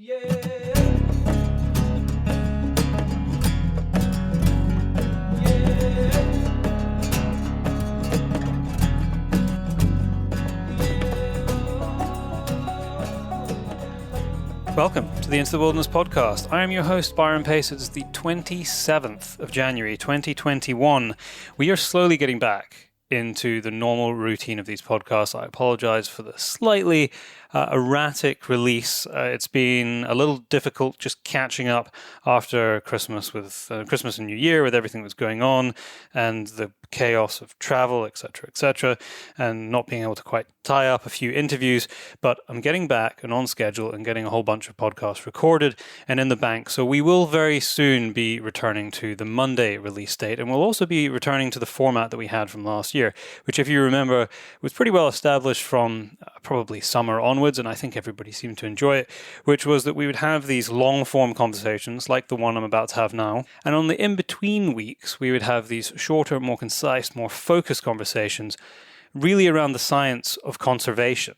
Welcome to the Into the Wilderness podcast. I am your host, Byron Pace. It's the 27th of January, 2021. We are slowly getting back into the normal routine of these podcasts. I apologize for the slightly erratic release. It's been a little difficult just catching up after Christmas with Christmas and New Year with everything that's going on and the chaos of travel, etc., and not being able to quite tie up a few interviews. But I'm getting back and on schedule and getting a whole bunch of podcasts recorded and in the bank. So we will very soon be returning to the Monday release date, and we'll also be returning to the format that we had from last year, which, if you remember, was pretty well established from probably summer onwards, and I think everybody seemed to enjoy it, which was that we would have these long-form conversations like the one I'm about to have now, and on the in-between weeks, we would have these shorter, more concise, more focused conversations really around the science of conservation.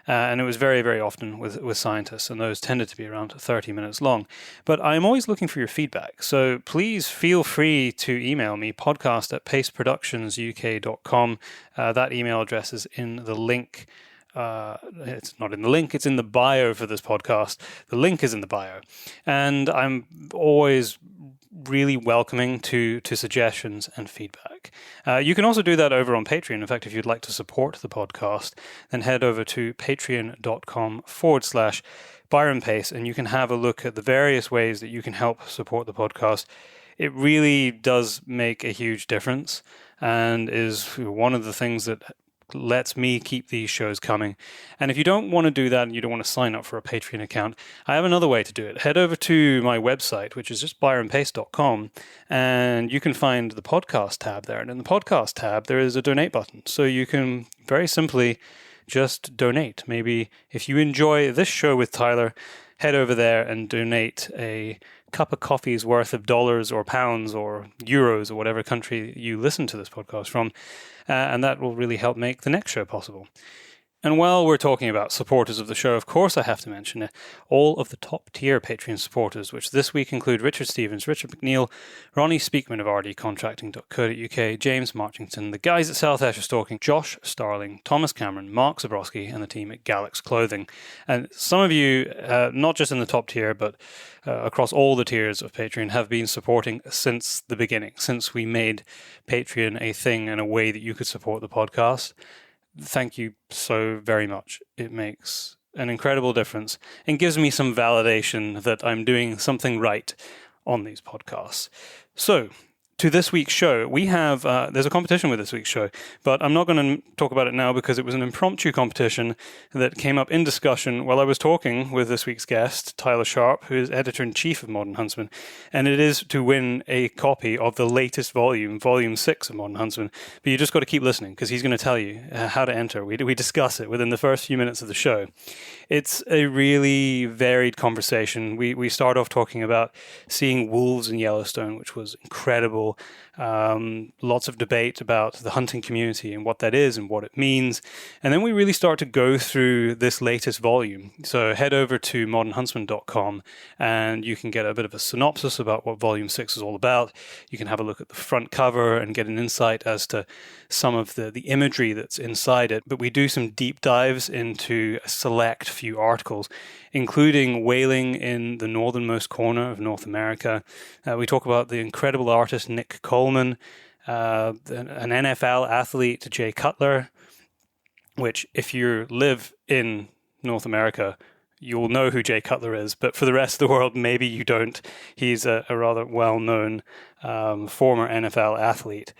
And it was very, very often with scientists, and those tended to be around 30 minutes long. But I'm always looking for your feedback, so please feel free to email me, podcast@paceproductionsuk.com. That email address is in the link. It's not in the link, it's in the bio for this podcast. The link is in the bio. And I'm always really welcoming to suggestions and feedback. You can also do that over on Patreon. In fact, if you'd like to support the podcast, then head over to patreon.com/Byron Pace, and you can have a look at the various ways that you can help support the podcast. It really does make a huge difference and is one of the things that lets me keep these shows coming. And if you don't want to do that and you don't want to sign up for a Patreon account, I have another way to do it. Head over to my website, which is just byronpace.com, and you can find the podcast tab there. And in the podcast tab, there is a donate button. So you can very simply just donate. Maybe if you enjoy this show with Tyler, head over there and donate a cup of coffee's worth of dollars or pounds or euros or whatever country you listen to this podcast from. And that will really help make the next show possible. And while we're talking about supporters of the show, of course I have to mention it, all of the top-tier Patreon supporters, which this week include Richard Stevens, Richard McNeil, Ronnie Speakman of rdcontracting.co.uk, James Marchington, the guys at South Esher Stalking, Josh Starling, Thomas Cameron, Mark Zabrowski, and the team at Galax Clothing. And some of you, not just in the top tier, but across all the tiers of Patreon, have been supporting since the beginning, since we made Patreon a thing and a way that you could support the podcast. Thank you so very much. It makes an incredible difference and gives me some validation that I'm doing something right on these podcasts. So, to this week's show, we have, there's a competition with this week's show, but I'm not going to talk about it now because it was an impromptu competition that came up in discussion while I was talking with this week's guest, Tyler Sharp, who is editor-in-chief of Modern Huntsman, and it is to win a copy of the latest volume, Volume 6 of Modern Huntsman. But you just got to keep listening because he's going to tell you how to enter. We discuss it within the first few minutes of the show. It's a really varied conversation. We start off talking about seeing wolves in Yellowstone, which was incredible. Lots of debate about the hunting community and what that is and what it means. And then we really start to go through this latest volume. So head over to modernhuntsman.com and you can get a bit of a synopsis about what Volume 6 is all about. You can have a look at the front cover and get an insight as to some of the imagery that's inside it. But we do some deep dives into a select few articles, including whaling in the northernmost corner of North America. We talk about the incredible artist Nick Coleman, an NFL athlete, Jay Cutler, which if you live in North America, you'll know who Jay Cutler is, but for the rest of the world, maybe you don't. He's a rather well-known former NFL athlete.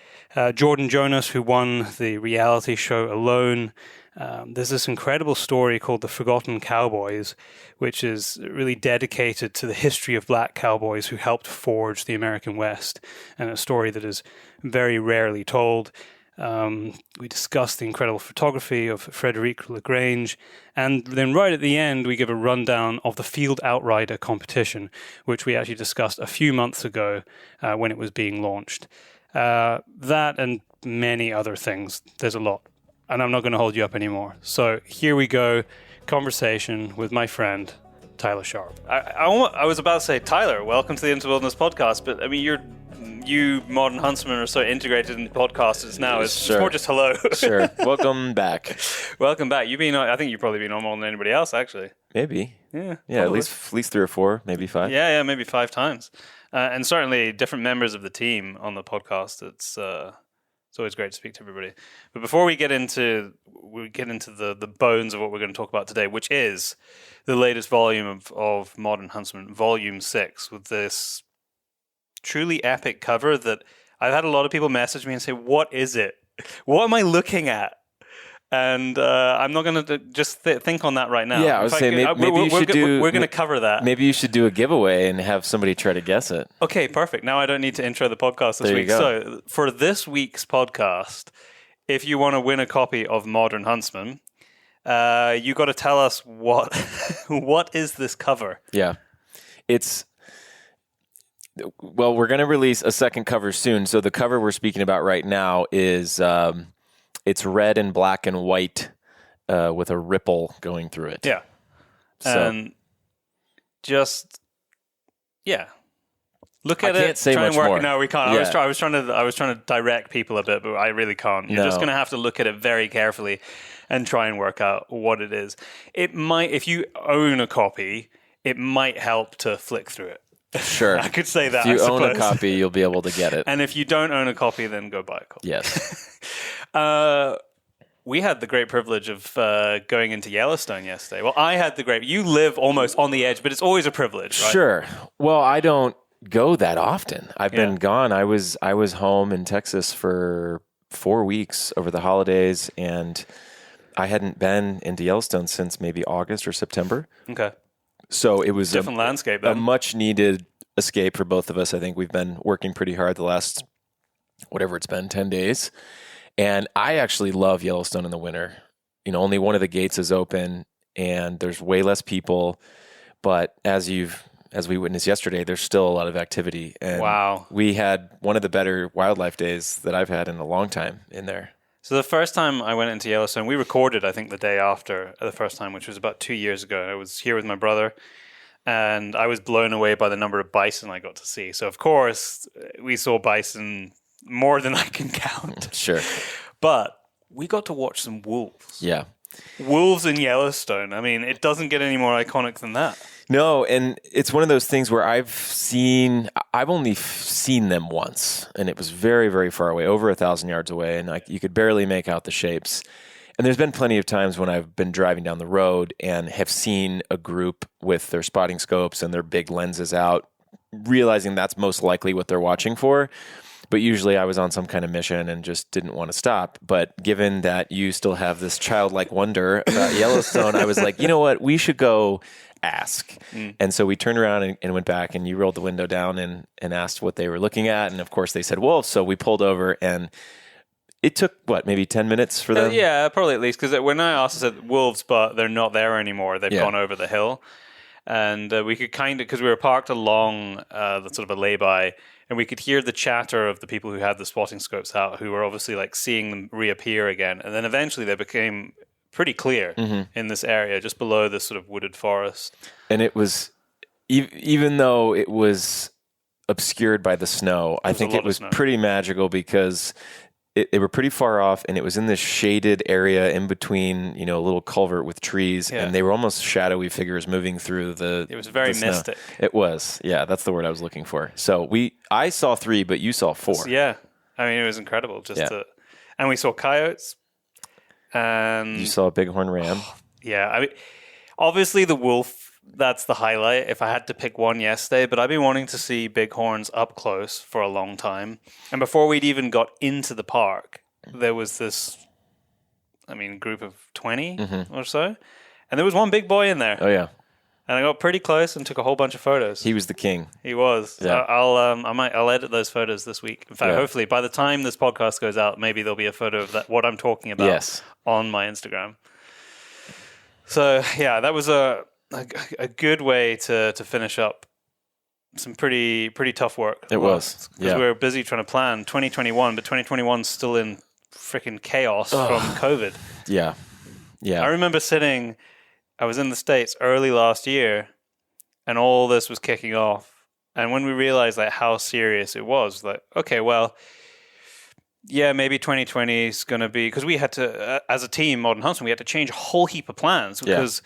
Jordan Jonas, who won the reality show Alone. There's this incredible story called The Forgotten Cowboys, which is really dedicated to the history of black cowboys who helped forge the American West, and a story that is very rarely told. We discuss the incredible photography of Frederic Lagrange, and then right at the end we give a rundown of the Field Outrider competition, which we actually discussed a few months ago when it was being launched. That and many other things. There's a lot, and I'm not going to hold you up anymore. So here we go, conversation with my friend Tyler Sharp. I was about to say, Tyler, welcome to the Into the Wilderness podcast, but I mean, you Modern Huntsmen are so integrated in the podcast now. It's more just hello. Sure. Welcome back. Welcome back. I think you've probably been on more than anybody else, actually. Maybe. Yeah. Yeah, at least 3 or 4, maybe 5. Yeah, maybe 5 times. And certainly different members of the team on the podcast. It's always great to speak to everybody. But before we get into the bones of what we're going to talk about today, which is the latest volume of Modern Huntsman, Volume 6, with this truly epic cover that I've had a lot of people message me and say, what is it? What am I looking at? And I'm not going to just think on that right now. Yeah, I was saying maybe you should do... We're going to cover that. Maybe you should do a giveaway and have somebody try to guess it. Okay, perfect. Now I don't need to intro the podcast this week. So for this week's podcast, if you want to win a copy of Modern Huntsman, you got to tell us what is this cover? Yeah. Well, we're going to release a second cover soon. So the cover we're speaking about right now is... it's red and black and white with a ripple going through it. Yeah. So, and look at I can't say try much and work. more. No, we can't. Yeah. I was trying to direct people a bit, but I really can't. You're just going to have to look at it very carefully and try and work out what it is. It might, if you own a copy, it might help to flick through it. Sure. I could say that. If you own a copy, you'll be able to get it. And if you don't own a copy, then go buy a copy. Yes. We had the great privilege of going into Yellowstone yesterday. Well, I had you live almost on the edge, but it's always a privilege, right? Sure. Well, I don't go that often. I've been gone. I was home in Texas for 4 weeks over the holidays, and I hadn't been into Yellowstone since maybe August or September. Okay. So it was different landscape then. A much needed escape for both of us. I think we've been working pretty hard the last, whatever it's been, 10 days. And I actually love Yellowstone in the winter. You know, only one of the gates is open and there's way less people. But as we witnessed yesterday, there's still a lot of activity. And wow. We had one of the better wildlife days that I've had in a long time in there. So the first time I went into Yellowstone, we recorded, I think, the day after the first time, which was about 2 years ago. I was here with my brother, and I was blown away by the number of bison I got to see. So, of course, we saw bison more than I can count. Sure. But we got to watch some wolves. Yeah. Wolves in Yellowstone. I mean, it doesn't get any more iconic than that. No, and it's one of those things where I've only seen them once, and it was very, very far away, over 1,000 yards away, and you could barely make out the shapes. And there's been plenty of times when I've been driving down the road and have seen a group with their spotting scopes and their big lenses out, realizing that's most likely what they're watching for. But usually I was on some kind of mission and just didn't want to stop. But given that you still have this childlike wonder about Yellowstone, I was like, you know what, we should go ask. And so we turned around and went back, and you rolled the window down and asked what they were looking at. And of course they said wolves. So we pulled over, and it took, maybe 10 minutes for them? Yeah, probably at least. Because when I asked, I said wolves, but they're not there anymore. They've gone over the hill. And we could because we were parked along the sort of a lay-by, and we could hear the chatter of the people who had the spotting scopes out, who were obviously like seeing them reappear again. And then eventually they became pretty clear in this area, just below this sort of wooded forest. And it was, even though it was obscured by the snow, I think it was pretty magical because they were pretty far off, and it was in this shaded area in between, a little culvert with trees, and they were almost shadowy figures moving through the It was very mystic. It was. Yeah, that's the word I was looking for. So I saw 3, but you saw 4. Yeah. I mean, it was incredible and we saw coyotes. And you saw a bighorn ram. Yeah. I mean, obviously the wolf, that's the highlight if I had to pick one yesterday, but I've been wanting to see bighorns up close for a long time. And before we'd even got into the park, there was this, group of 20 or so. And there was one big boy in there. Oh, yeah. And I got pretty close and took a whole bunch of photos. He was the king. He was. Yeah. I'll edit those photos this week. In fact, hopefully by the time this podcast goes out, maybe there'll be a photo of what I'm talking about on my Instagram. So yeah, that was a good way to finish up some pretty tough work. It was. Because we were busy trying to plan 2021, but 2021's still in freaking chaos from COVID. Yeah. Yeah. I remember I was in the States early last year, and all this was kicking off. And when we realized like how serious it was, like, okay, well, yeah, maybe 2020 is going to be, because we had to, as a team, Modern Huntsman, we had to change a whole heap of plans because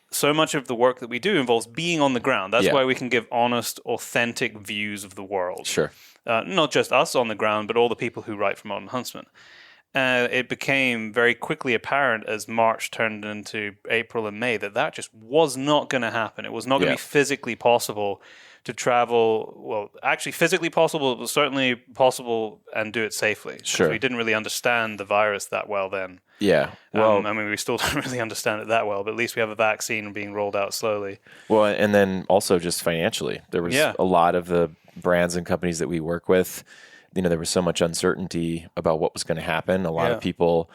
so much of the work that we do involves being on the ground. That's why we can give honest, authentic views of the world. Sure. Not just us on the ground, but all the people who write for Modern Huntsman. It became very quickly apparent as March turned into April and May that just was not going to happen. It was not going to be physically possible to travel. Well, actually physically possible, it was certainly possible, and do it safely. Sure. We didn't really understand the virus that well then. Yeah. Well, I mean, we still don't really understand it that well, but at least we have a vaccine being rolled out slowly. Well, and then also just financially, there was a lot of the brands and companies that we work with, there was so much uncertainty about what was going to happen. A lot of people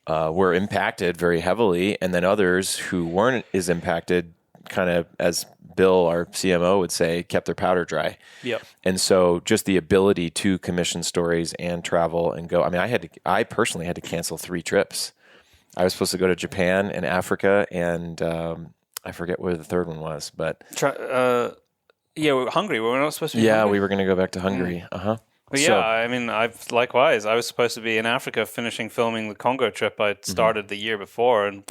were impacted very heavily, and then others who weren't as impacted kind of, as Bill, our CMO, would say, kept their powder dry. Yep. And so just the ability to commission stories and travel and go. I mean, I personally had to cancel 3 trips. I was supposed to go to Japan and Africa, and I forget where the third one was, but we were Hungary. We were not supposed to be yeah, Hungary? we were going to go back to Hungary. But I mean, likewise. I was supposed to be in Africa finishing filming the Congo trip I'd started the year before, and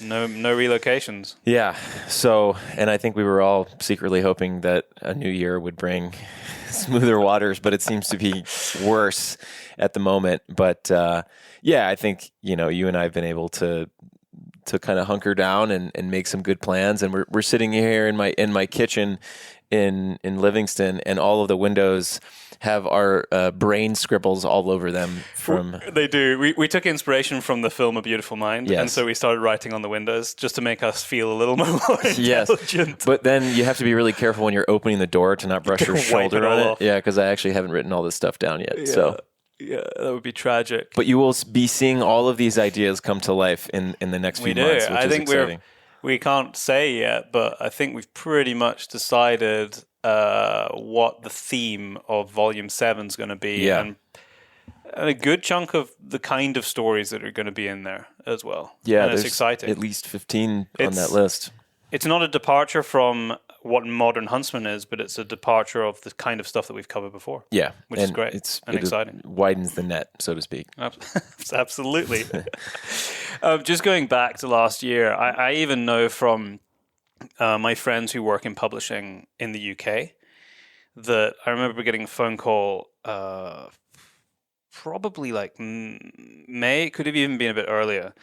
no relocations. Yeah. So, and I think we were all secretly hoping that a new year would bring smoother waters, but it seems to be worse at the moment. But I think you and I have been able to kind of hunker down and make some good plans, and we're sitting here in my kitchen in Livingston, and all of the windows have our brain scribbles all over them from... They do. We took inspiration from the film A Beautiful Mind, and so we started writing on the windows just to make us feel a little more intelligent. Yes, but then you have to be really careful when you're opening the door to not brush your shoulder on it. Yeah, because I actually haven't written all this stuff down yet. So yeah, that would be tragic. But you will be seeing all of these ideas come to life in the next few months, which is exciting. We can't say yet, but I think we've pretty much decided what the theme of Volume 7 is going to be, and a good chunk of the kind of stories that are going to be in there as well. Yeah, and it's exciting. At least 15 on that list. It's not a departure from what Modern Huntsman is, but it's a departure of the kind of stuff that we've covered before. Yeah, which is great and exciting. Widens the net, so to speak. Absolutely. Just going back to last year, I even know from my friends who work in publishing in the UK that I remember getting a phone call probably like May, could have even been a bit earlier,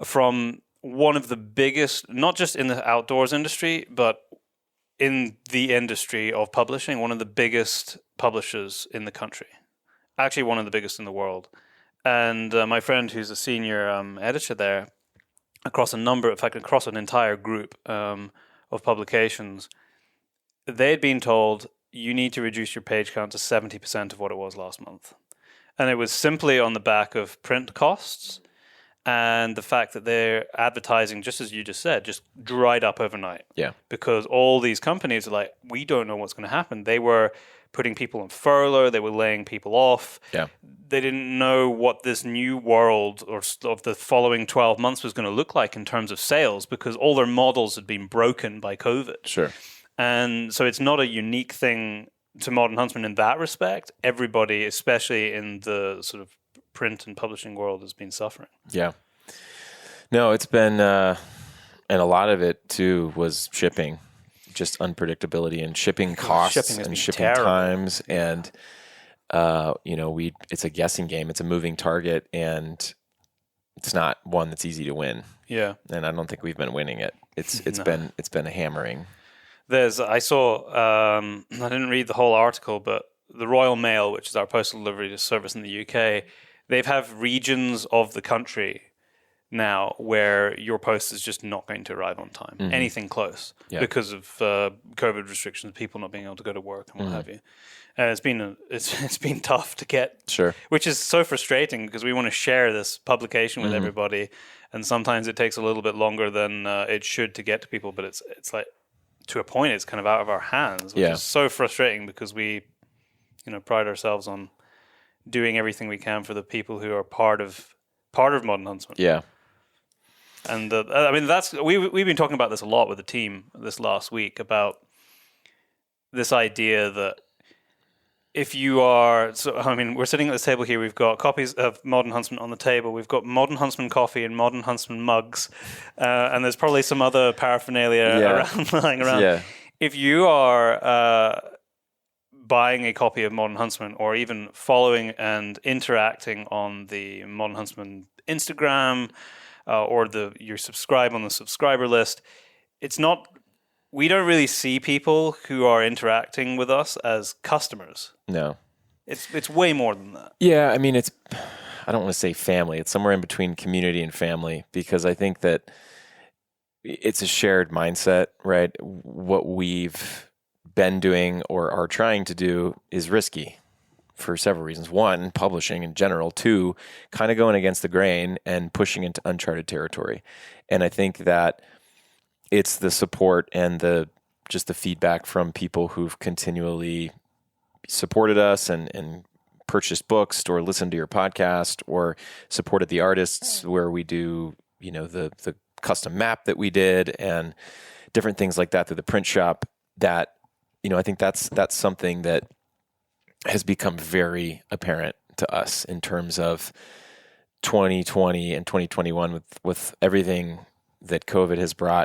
from one of the biggest, not just in the outdoors industry, but in the industry of publishing, one of the biggest publishers in the country. Actually, one of the biggest in the world. And my friend, who's a senior editor there, across an entire group of publications, they had been told, you need to reduce your page count to 70% of what it was last month. And it was simply on the back of print costs and the fact that their advertising, just as you just said, just dried up overnight. Yeah. Because all these companies are like, we don't know what's going to happen. They were putting people on furlough. They were laying people off. Yeah. They didn't know what this new world of the following 12 months was going to look like in terms of sales, because all their models had been broken by COVID. Sure. And so it's not a unique thing to Modern Huntsman in that respect. Everybody, especially in the sort of print and publishing world, has been suffering. Yeah. No, it's been, and a lot of it too was shipping, just unpredictability and shipping costs and shipping times. And, it's a guessing game. It's a moving target, and it's not one that's easy to win. Yeah. And I don't think we've been winning it. It's been a hammering. I saw, I didn't read the whole article, but the Royal Mail, which is our postal delivery service in the UK, they've have regions of the country now where your post is just not going to arrive on time, anything close, because of COVID restrictions, people not being able to go to work and what have you. And it's been tough to get, sure, which is so frustrating because we want to share this publication with everybody, and sometimes it takes a little bit longer than it should to get to people. But it's like, to a point, it's kind of out of our hands, which is so frustrating because we, pride ourselves on doing everything we can for the people who are part of Modern Huntsman. Yeah. And I mean, we've been talking about this a lot with the team this last week about this idea that if you are, so I mean, we're sitting at this table here. We've got copies of Modern Huntsman on the table. We've got Modern Huntsman coffee and Modern Huntsman mugs, and there's probably some other paraphernalia lying around. Yeah. If you are buying a copy of Modern Huntsman, or even following and interacting on the Modern Huntsman Instagram, or you subscribe on the subscriber list, it's not. We don't really see people who are interacting with us as customers. No. It's way more than that. Yeah, I mean, I don't want to say family. It's somewhere in between community and family, because I think that it's a shared mindset, right? What we've been doing or are trying to do is risky for several reasons. One, publishing in general. Two, kind of going against the grain and pushing into uncharted territory. And I think that it's the support and just the feedback from people who've continually supported us and purchased books or listened to your podcast or supported the artists where we do, the custom map that we did and different things like that through the print shop, that, I think that's something that has become very apparent to us in terms of 2020 and 2021 with everything that COVID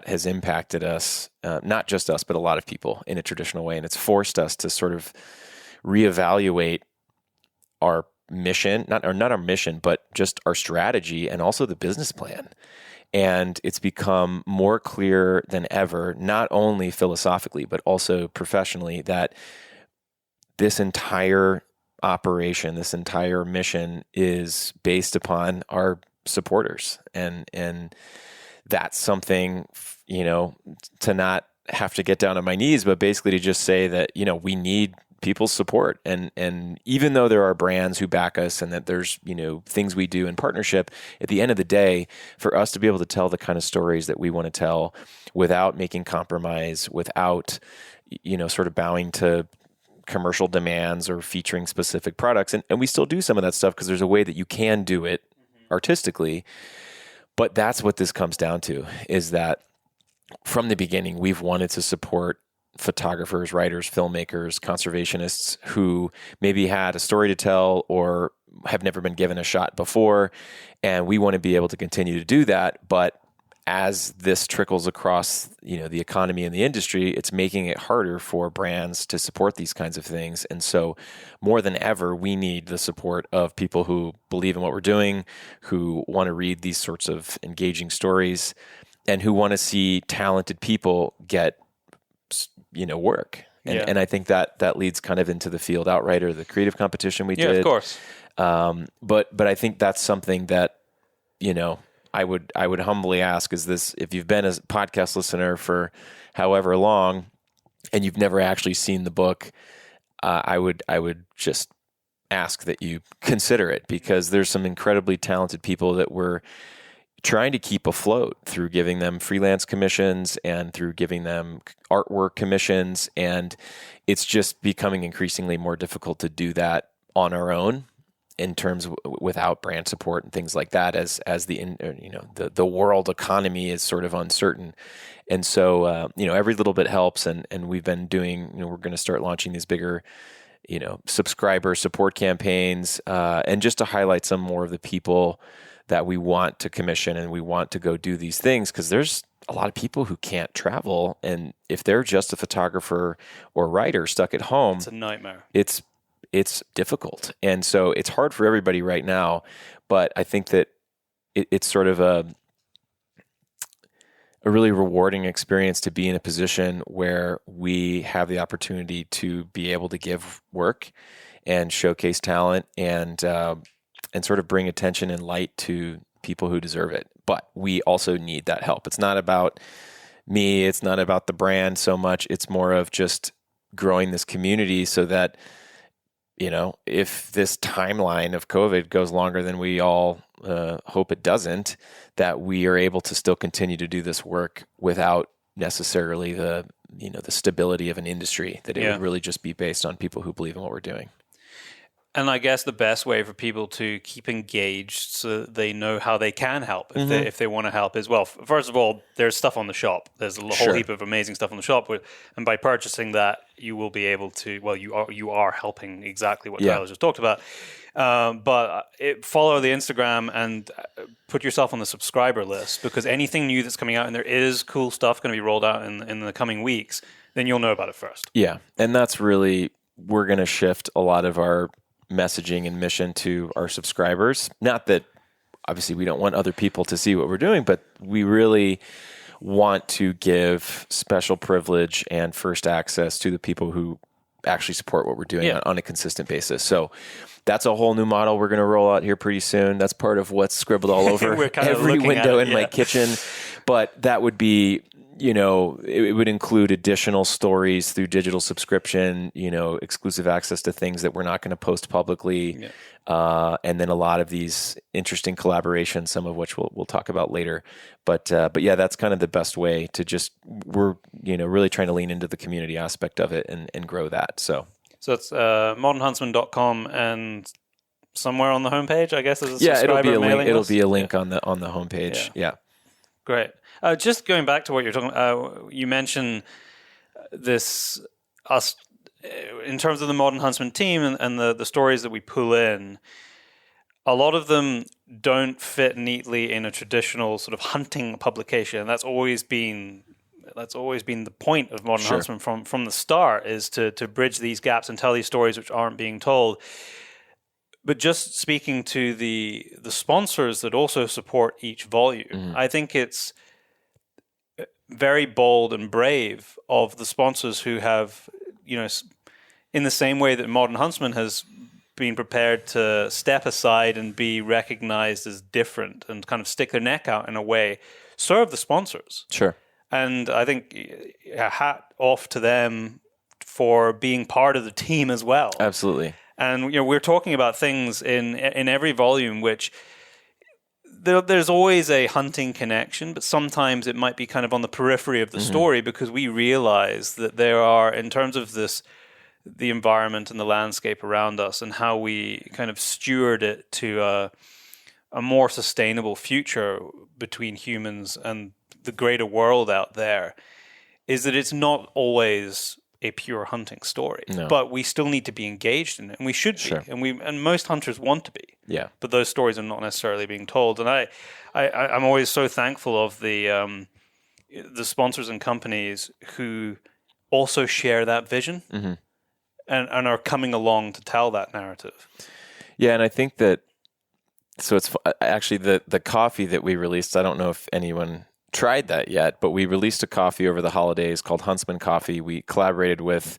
has impacted us, not just us, but a lot of people in a traditional way. And it's forced us to sort of reevaluate our mission, not our mission, but just our strategy and also the business plan. And it's become more clear than ever, not only philosophically, but also professionally, that this entire operation, this entire mission is based upon our supporters. And that's something, to not have to get down on my knees, but basically to just say that, we need people's support. And even though there are brands who back us and that there's, things we do in partnership, at the end of the day, for us to be able to tell the kind of stories that we want to tell without making compromise, without, sort of bowing to commercial demands or featuring specific products. And we still do some of that stuff because there's a way that you can do it artistically. But that's what this comes down to, is that from the beginning, we've wanted to support photographers, writers, filmmakers, conservationists who maybe had a story to tell or have never been given a shot before. And we want to be able to continue to do that. But as this trickles across, the economy and the industry, it's making it harder for brands to support these kinds of things. And so more than ever, we need the support of people who believe in what we're doing, who want to read these sorts of engaging stories, and who want to see talented people get, work. And I think that leads kind of into the Field Outrider, the creative competition we did. Yeah, of course. But I think that's something that, I would humbly ask, is this, if you've been a podcast listener for however long and you've never actually seen the book, I would just ask that you consider it, because there's some incredibly talented people that we're trying to keep afloat through giving them freelance commissions and through giving them artwork commissions. And it's just becoming increasingly more difficult to do that on our own, in terms of without brand support and things like that, as the world economy is sort of uncertain. And so, every little bit helps. And we've been doing, we're going to start launching these bigger, subscriber support campaigns, and just to highlight some more of the people that we want to commission and we want to go do these things, because there's a lot of people who can't travel. And if they're just a photographer or writer stuck at home, it's a nightmare. It's difficult. And so it's hard for everybody right now, but I think that it's sort of a really rewarding experience to be in a position where we have the opportunity to be able to give work and showcase talent and sort of bring attention and light to people who deserve it. But we also need that help. It's not about me. It's not about the brand so much. It's more of just growing this community so that, if this timeline of COVID goes longer than we all hope it doesn't, that we are able to still continue to do this work without necessarily the stability of an industry, that it would really just be based on people who believe in what we're doing. And I guess the best way for people to keep engaged so that they know how they can help if they want to help is, well, first of all, there's stuff on the shop. There's a whole heap of amazing stuff on the shop. And by purchasing that, you will be able to, well, you are helping exactly what Tyler just talked about. But follow the Instagram and put yourself on the subscriber list, because anything new that's coming out, and there is cool stuff going to be rolled out in the coming weeks, then you'll know about it first. Yeah. And that's really, we're going to shift a lot of our messaging and mission to our subscribers. Not that obviously we don't want other people to see what we're doing, but we really want to give special privilege and first access to the people who actually support what we're doing on a consistent basis. So that's a whole new model we're going to roll out here pretty soon. That's part of what's scribbled all over every window in my kitchen. But that would be, it would include additional stories through digital subscription, exclusive access to things that we're not going to post publicly. And then a lot of these interesting collaborations, some of which we'll talk about later. But yeah, that's kind of the best way to we're really trying to lean into the community aspect of it and grow that. So it's modernhuntsman.com, and somewhere on the homepage, I guess, there's a it'll be a link. list. It'll be a link on the homepage. Yeah. Great. Just going back to what you're talking, you mentioned us in terms of the Modern Huntsman team and the stories that we pull in. A lot of them don't fit neatly in a traditional sort of hunting publication. That's always been the point of Modern Huntsman from the start, is to bridge these gaps and tell these stories which aren't being told. But just speaking to the sponsors that also support each volume, I think it's very bold and brave of the sponsors who have, in the same way that Modern Huntsman has been prepared to step aside and be recognized as different and kind of stick their neck out in a way, serve the sponsors. Sure. And I think a hat off to them for being part of the team as well. Absolutely. And we're talking about things in every volume which there's always a hunting connection, but sometimes it might be kind of on the periphery of the story, because we realize that there are, in terms of the environment and the landscape around us and how we kind of steward it to a more sustainable future between humans and the greater world out there, is that it's not always a pure hunting story, but we still need to be engaged in it, and we should be, and most hunters want to be. Yeah, but those stories are not necessarily being told, and I'm always so thankful of the sponsors and companies who also share that vision and are coming along to tell that narrative. Yeah, and I think that it's actually the coffee that we released. I don't know if anyone tried that yet, but we released a coffee over the holidays called Huntsman Coffee. We collaborated with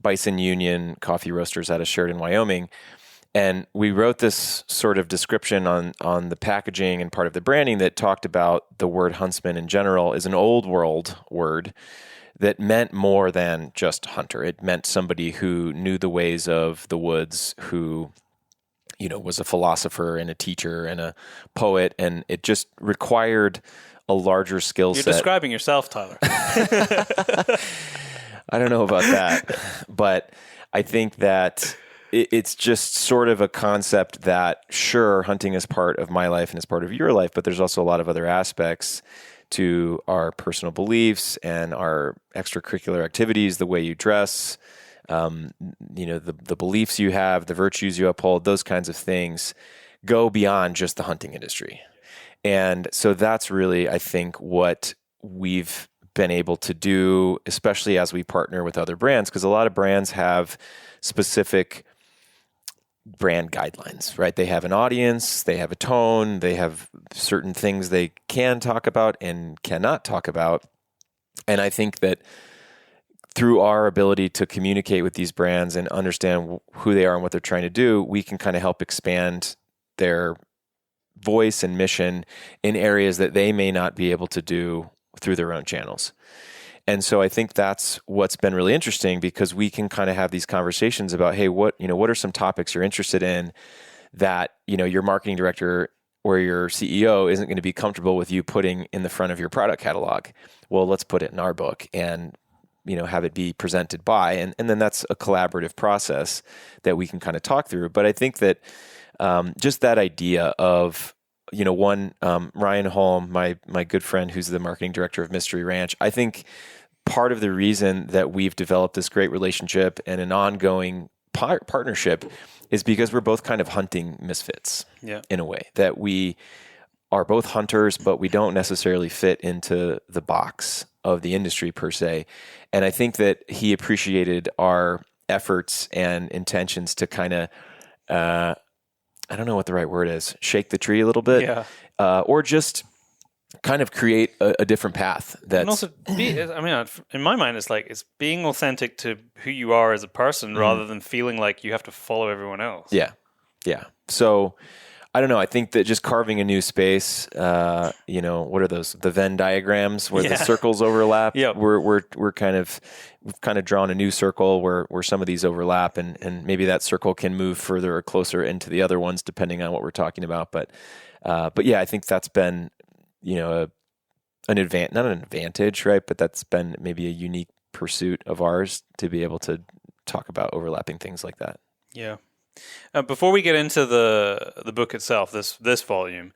Bison Union coffee roasters out of Sheridan, Wyoming, and we wrote this sort of description on the packaging and part of the branding that talked about the word huntsman in general is an old world word that meant more than just hunter. It meant somebody who knew the ways of the woods, who was a philosopher and a teacher and a poet, and it just required a larger skill set. You're describing yourself, Tyler. I don't know about that, but I think that it's just sort of a concept that, sure, hunting is part of my life and it's part of your life, but there's also a lot of other aspects to our personal beliefs and our extracurricular activities, the way you dress, the beliefs you have, the virtues you uphold, those kinds of things go beyond just the hunting industry. And so that's really, I think, what we've been able to do, especially as we partner with other brands, because a lot of brands have specific brand guidelines, right? They have an audience, they have a tone, they have certain things they can talk about and cannot talk about. And I think that through our ability to communicate with these brands and understand who they are and what they're trying to do, we can kind of help expand their voice and mission in areas that they may not be able to do through their own channels. And so I think that's what's been really interesting, because we can kind of have these conversations about, hey, what are some topics you're interested in that, your marketing director or your CEO isn't going to be comfortable with you putting in the front of your product catalog. Well, let's put it in our book. And have it be presented by, and then that's a collaborative process that we can kind of talk through. But I think that just that idea of, Ryan Holm, my good friend who's the marketing director of Mystery Ranch, I think part of the reason that we've developed this great relationship and an ongoing partnership is because we're both kind of hunting misfits in a way, that we are both hunters, but we don't necessarily fit into the box of the industry per se. And I think that he appreciated our efforts and intentions to kind of, I don't know what the right word is, shake the tree a little bit, or just kind of create a different path. And also, in my mind, it's being authentic to who you are as a person rather than feeling like you have to follow everyone else. Yeah. So I don't know. I think that just carving a new space, what are those? The Venn diagrams where the circles overlap. Yep. We've kind of drawn a new circle where some of these overlap, and maybe that circle can move further or closer into the other ones depending on what we're talking about. But yeah, I think that's been, not an advantage, right? But that's been maybe a unique pursuit of ours to be able to talk about overlapping things like that. Yeah. Before we get into the book itself, this volume,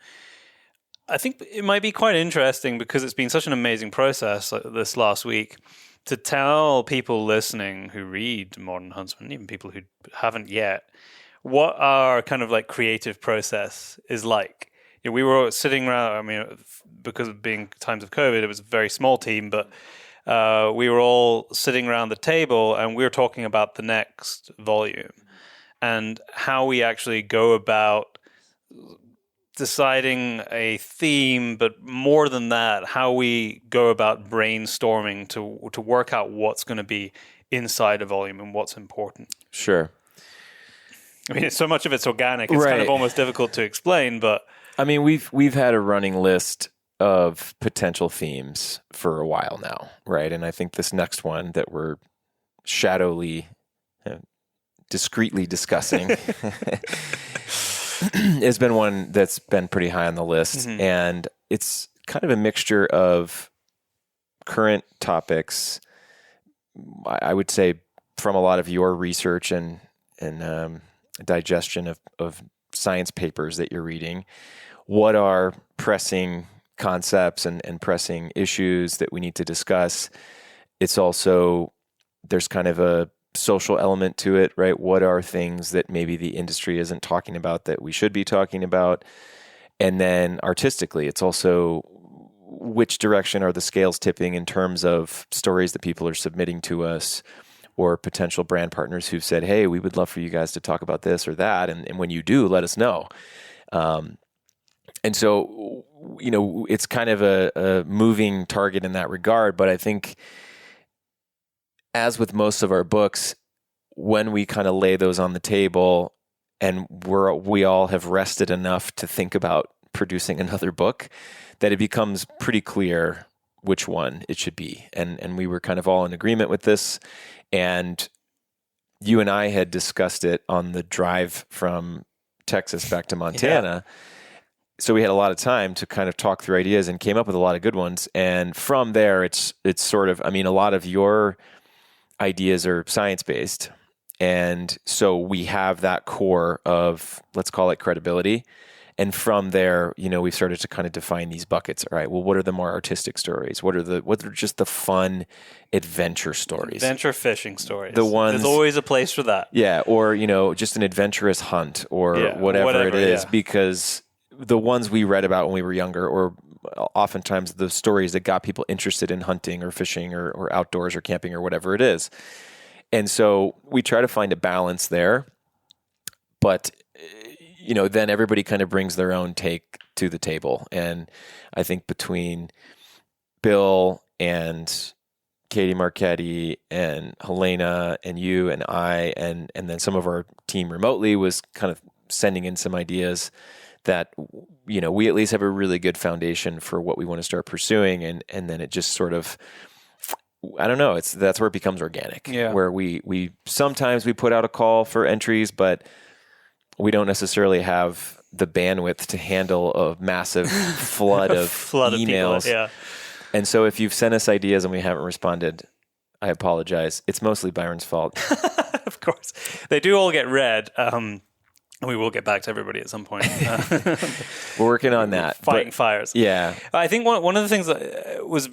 I think it might be quite interesting, because it's been such an amazing process this last week, to tell people listening who read Modern Huntsman, even people who haven't yet, what our kind of creative process is like. We were sitting around, because of being times of COVID, it was a very small team, but we were all sitting around the table and we were talking about the next volume and how we actually go about deciding a theme, but more than that, how we go about brainstorming to work out what's going to be inside a volume and what's important. Sure. So much of it's organic. It's kind of almost difficult to explain, but we've had a running list of potential themes for a while now, right? And I think this next one that we're discreetly discussing has been one that's been pretty high on the list. Mm-hmm. And it's kind of a mixture of current topics, I would say, from a lot of your research and digestion of science papers that you're reading. What are pressing concepts and pressing issues that we need to discuss? It's also, there's kind of a social element to it, right? What are things that maybe the industry isn't talking about that we should be talking about? And then artistically, it's also which direction are the scales tipping in terms of stories that people are submitting to us, or potential brand partners who've said, hey, we would love for you guys to talk about this or that. And when you do, let us know. And so, it's kind of a moving target in that regard. But I think, as with most of our books, when we kind of lay those on the table and we all have rested enough to think about producing another book, that it becomes pretty clear which one it should be. And we were kind of all in agreement with this. And you and I had discussed it on the drive from Texas back to Montana. Yeah. So we had a lot of time to kind of talk through ideas and came up with a lot of good ones. And from there, it's sort of, a lot of your ideas are science-based. And so we have that core of, let's call it credibility. And from there, we started to kind of define these buckets. All right, well, what are the more artistic stories? What are just the fun adventure stories? Adventure fishing stories. The ones, there's always a place for that. Yeah, or just an adventurous hunt or whatever it is, because the ones we read about when we were younger, or oftentimes the stories that got people interested in hunting or fishing or outdoors or camping or whatever it is. And so we try to find a balance there, but then everybody kind of brings their own take to the table. And I think between Bill and Katie Marchetti and Helena and you and I, and then some of our team remotely was kind of sending in some ideas that, we at least have a really good foundation for what we want to start pursuing. And then it just sort of, I don't know, that's where it becomes organic, where we sometimes we put out a call for entries, but we don't necessarily have the bandwidth to handle a massive flood of emails. People, yeah. And so if you've sent us ideas and we haven't responded, I apologize. It's mostly Byron's fault. Of course. They do all get read. We will get back to everybody at some point. We're working on that. Fighting fires. Yeah. I think one of the things that was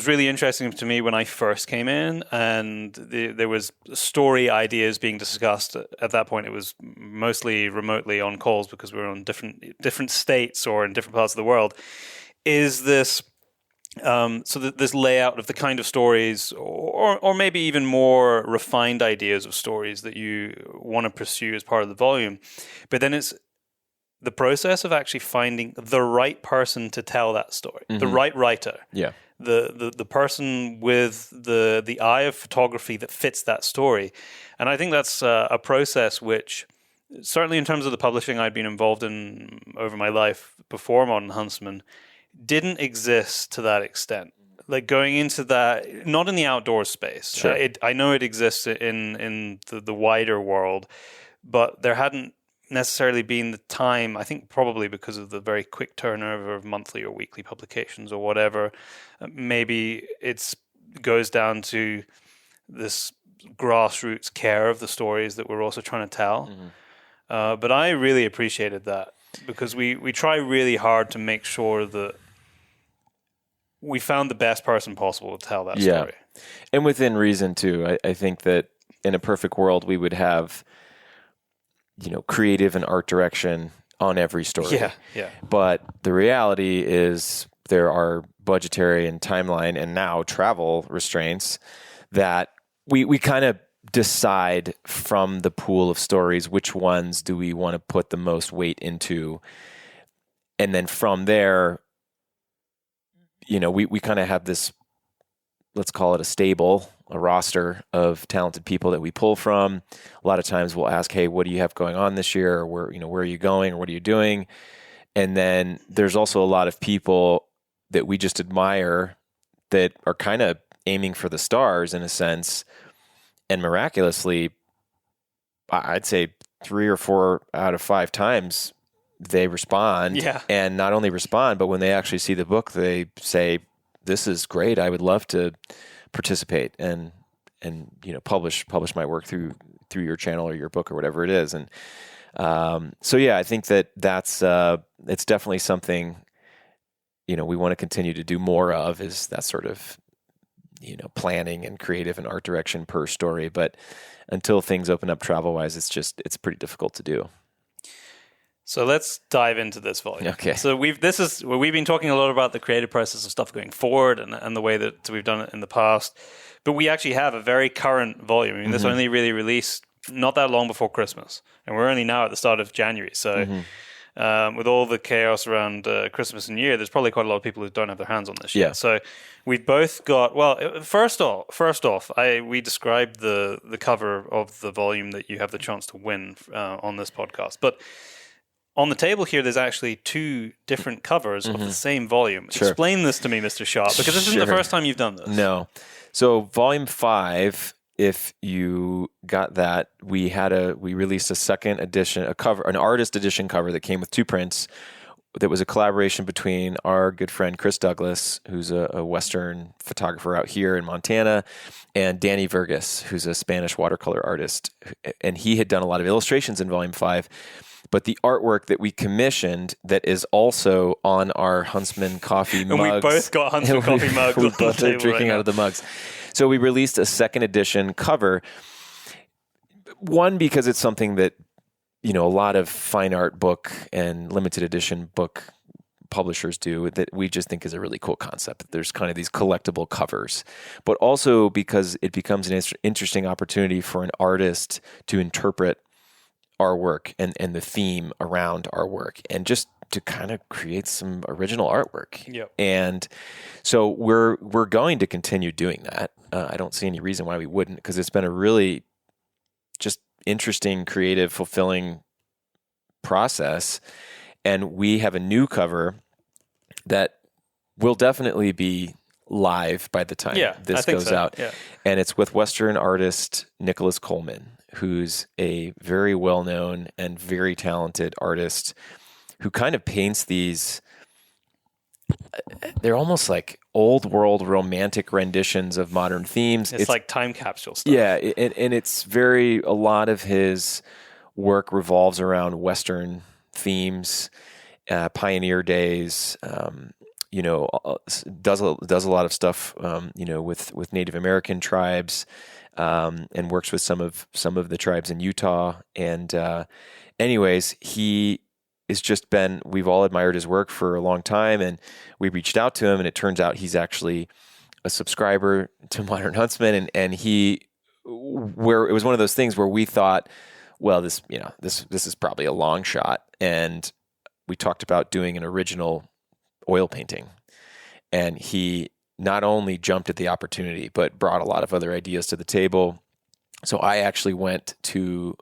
really interesting to me when I first came in, and there was story ideas being discussed. At that point, it was mostly remotely on calls because we were on different states or in different parts of the world. Is this this layout of the kind of stories, or maybe even more refined ideas of stories that you want to pursue as part of the volume, but then it's the process of actually finding the right person to tell that story, the right writer, the person with the eye of photography that fits that story, and I think that's a process which, certainly in terms of the publishing I'd been involved in over my life before Modern Huntsman, didn't exist to that extent. Like going into that, not in the outdoor space. Sure. I know it exists in the wider world, but there hadn't necessarily been the time, I think probably because of the very quick turnover of monthly or weekly publications or whatever. Maybe it goes down to this grassroots care of the stories that we're also trying to tell. But I really appreciated that, because we try really hard to make sure that we found the best person possible to tell that story. And within reason, too. I think that in a perfect world, we would have, creative and art direction on every story. Yeah. But the reality is there are budgetary and timeline and now travel restraints that we kind of decide from the pool of stories which ones do we want to put the most weight into, and then from there, we kind of have this, let's call it a stable, a roster of talented people that we pull from. A lot of times we'll ask, hey, what do you have going on this year, or where are you going, or what are you doing? And then there's also a lot of people that we just admire that are kind of aiming for the stars in a sense. And miraculously, I'd say 3 or 4 out of 5 times they respond. And not only respond, but when they actually see the book, they say, "This is great. I would love to participate and publish my work through your channel or your book or whatever it is." And so I think that's it's definitely something we want to continue to do more of, is that sort of planning and creative and art direction per story. But until things open up travel-wise, it's pretty difficult to do. So let's dive into this volume. Okay. So we've been talking a lot about the creative process of stuff going forward and the way that we've done it in the past. But we actually have a very current volume. I mean, this only really released not that long before Christmas, and we're only now at the start of January. So with all the chaos around Christmas and New Year, there's probably quite a lot of people who don't have their hands on this yet. So we've both got, first off, we described the cover of the volume that you have the chance to win on this podcast. But on the table here, there's actually 2 different covers of the same volume. Sure. Explain this to me, Mr. Sharp, because this isn't the first time you've done this. No. So volume 5, if you got that, we released a second edition, an artist edition cover that came with 2 prints. That was a collaboration between our good friend Chris Douglas, who's a Western photographer out here in Montana, and Danny Vergas, who's a Spanish watercolor artist. And he had done a lot of illustrations in volume 5. But the artwork that we commissioned that is also on our Huntsman coffee mugs. And we both got Huntsman coffee mugs. We both are drinking out of the mugs. So we released a second edition cover. One, because it's something that, a lot of fine art book and limited edition book publishers do, that we just think is a really cool concept. There's kind of these collectible covers. But also because it becomes an interesting opportunity for an artist to interpret our work and the theme around our work, and just to kind of create some original artwork. Yep. And so we're going to continue doing that. I don't see any reason why we wouldn't, because it's been a really just interesting, creative, fulfilling process. And we have a new cover that will definitely be live by the time this goes out. Yeah. And it's with Western artist Nicholas Coleman, who's a very well-known and very talented artist who kind of paints these they're almost like old world romantic renditions of modern themes. It's like time capsule stuff. Yeah, and it's a lot of his work revolves around Western themes, pioneer days. Does a lot of stuff, with Native American tribes, and works with some of the tribes in Utah. And anyways, we've all admired his work for a long time, and we reached out to him, and it turns out he's actually a subscriber to Modern Huntsman, and where it was one of those things where we thought, well, this is probably a long shot, and we talked about doing an original oil painting, and he not only jumped at the opportunity but brought a lot of other ideas to the table. So I actually went to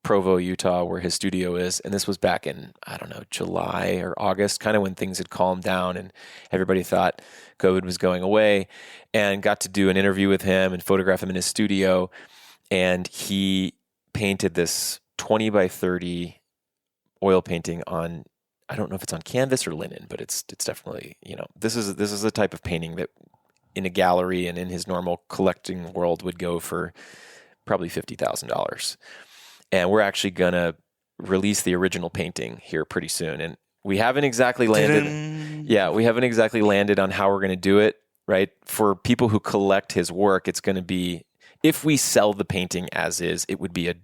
Provo, Utah, where his studio is, and this was back in, I don't know, July or August, kind of when things had calmed down and everybody thought COVID was going away, and got to do an interview with him and photograph him in his studio. And he painted this 20 by 30 oil painting on, I don't know if it's on canvas or linen, but it's definitely, this is the type of painting that in a gallery and in his normal collecting world would go for probably $50,000. And we're actually going to release the original painting here pretty soon. And we haven't exactly landed. Yeah, we haven't exactly landed on how we're going to do it, right? For people who collect his work, it's going to be, if we sell the painting as is, it would be a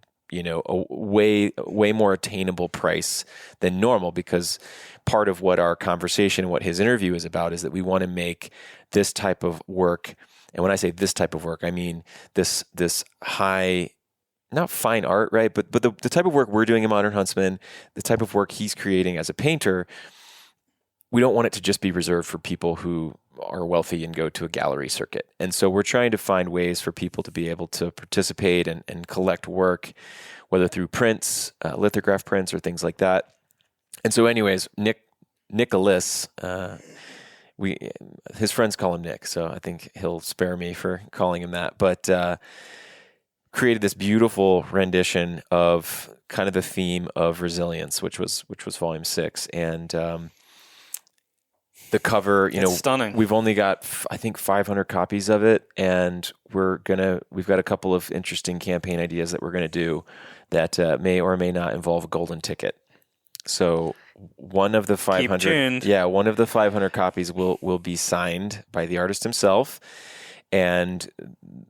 way more attainable price than normal, because part of what our conversation, what his interview is about, is that we want to make this type of work. And when I say this type of work, I mean this high, not fine art, right? But the type of work we're doing in Modern Huntsman, the type of work he's creating as a painter, we don't want it to just be reserved for people who are wealthy and go to a gallery circuit. And so we're trying to find ways for people to be able to participate and collect work, whether through prints, lithograph prints, or things like that. And so anyways, Nicholas, his friends call him Nick, so I think he'll spare me for calling him that, but created this beautiful rendition of kind of the theme of resilience, which was volume 6. And the cover, it's stunning. We've only got, I think, 500 copies of it, and we've got a couple of interesting campaign ideas that we're going to do that may or may not involve a golden ticket. So one of the 500, keep tuned. Yeah, one of the 500 copies will be signed by the artist himself, and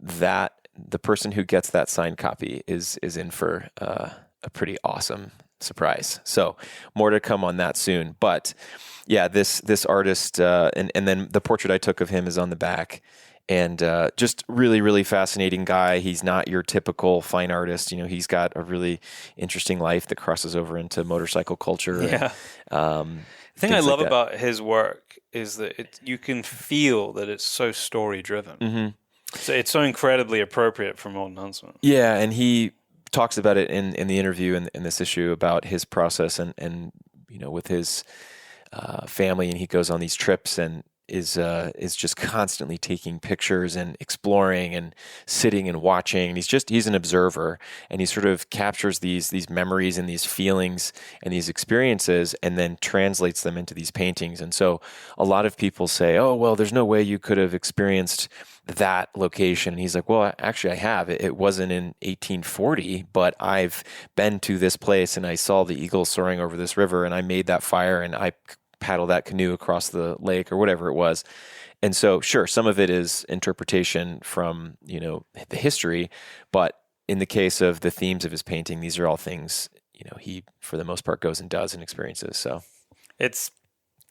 that the person who gets that signed copy is in for a pretty awesome surprise. So more to come on that soon. But yeah, this artist, and then the portrait I took of him is on the back, and just really, really fascinating guy. He's not your typical fine artist. He's got a really interesting life that crosses over into motorcycle culture. Yeah. And, the thing I love about his work is that you can feel that it's so story driven. Mm-hmm. So it's so incredibly appropriate for Modern Huntsman. Yeah, and he talks about it in the interview in this issue about his process and with his family, and he goes on these trips and is just constantly taking pictures and exploring and sitting and watching. And he's an observer, and he sort of captures these memories and these feelings and these experiences, and then translates them into these paintings. And so a lot of people say, oh, well, there's no way you could have experienced that location. And he's like, well, actually I have. It wasn't in 1840, but I've been to this place, and I saw the eagles soaring over this river, and I made that fire, and I paddle that canoe across the lake, or whatever it was. And so, sure, some of it is interpretation from, the history, but in the case of the themes of his painting, these are all things, he, for the most part, goes and does and experiences. So it's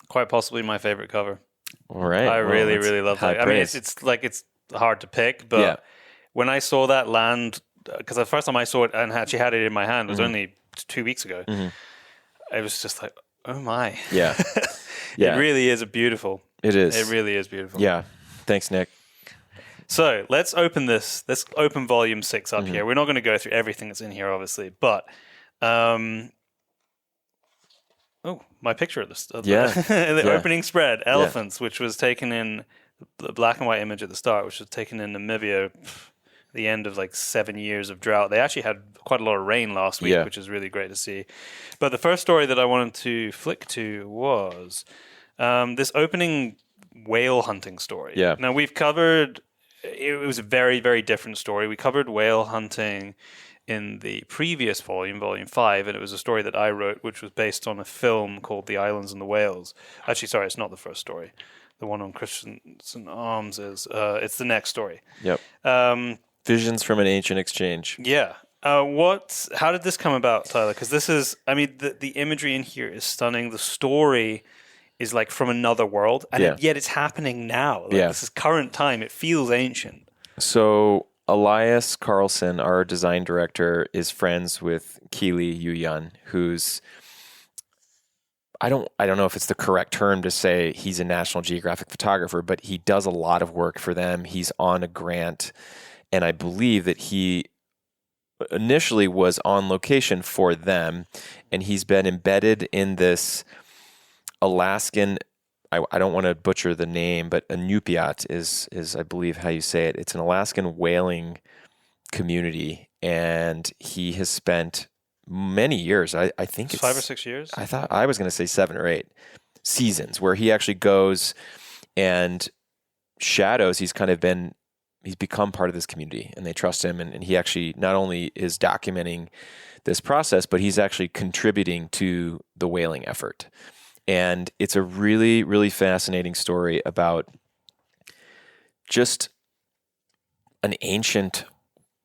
quite possibly my favorite cover. All right. I really, really love that. I mean, it's hard to pick, but when I saw that land, because the first time I saw it and actually had it in my hand, it was only 2 weeks ago. Mm-hmm. I was just like, oh my. Yeah. It really is beautiful. It is. It really is beautiful. Yeah. Thanks, Nick. So let's open this. Let's open volume 6 up here. We're not going to go through everything that's in here, obviously, but my picture of the opening spread, elephants, which was taken in the black and white image at the start, which was taken in Namibia, the end of like 7 years of drought. They actually had quite a lot of rain last week, which is really great to see. But the first story that I wanted to flick to was This opening whale hunting story. Yeah. Now we've covered. It was a very, very different story. We covered whale hunting in the previous volume, volume 5, and it was a story that I wrote, which was based on a film called The Islands and the Whales. Actually, sorry, it's not the first story. The one on Christensen Arms is. It's the next story. Yep. Visions from an Ancient Exchange. Yeah. How did this come about, Tyler? Because this is, I mean, the imagery in here is stunning. The story is like from another world, and yet it's happening now. Like, this is current time. It feels ancient. So Elias Carlson, our design director, is friends with Keely Yu-Yun, who's I don't know if it's the correct term to say he's a National Geographic photographer, but he does a lot of work for them. He's on a grant, and I believe that he initially was on location for them, and he's been embedded in this Alaskan, I don't want to butcher the name, but Inupiat is I believe how you say it. It's an Alaskan whaling community, and he has spent many years. I think it's 5 or 6 years. I thought I was going to say 7 or 8 seasons where he actually goes and shadows. He's become part of this community, and they trust him. And he actually not only is documenting this process, but he's actually contributing to the whaling effort. And it's a really, really fascinating story about just an ancient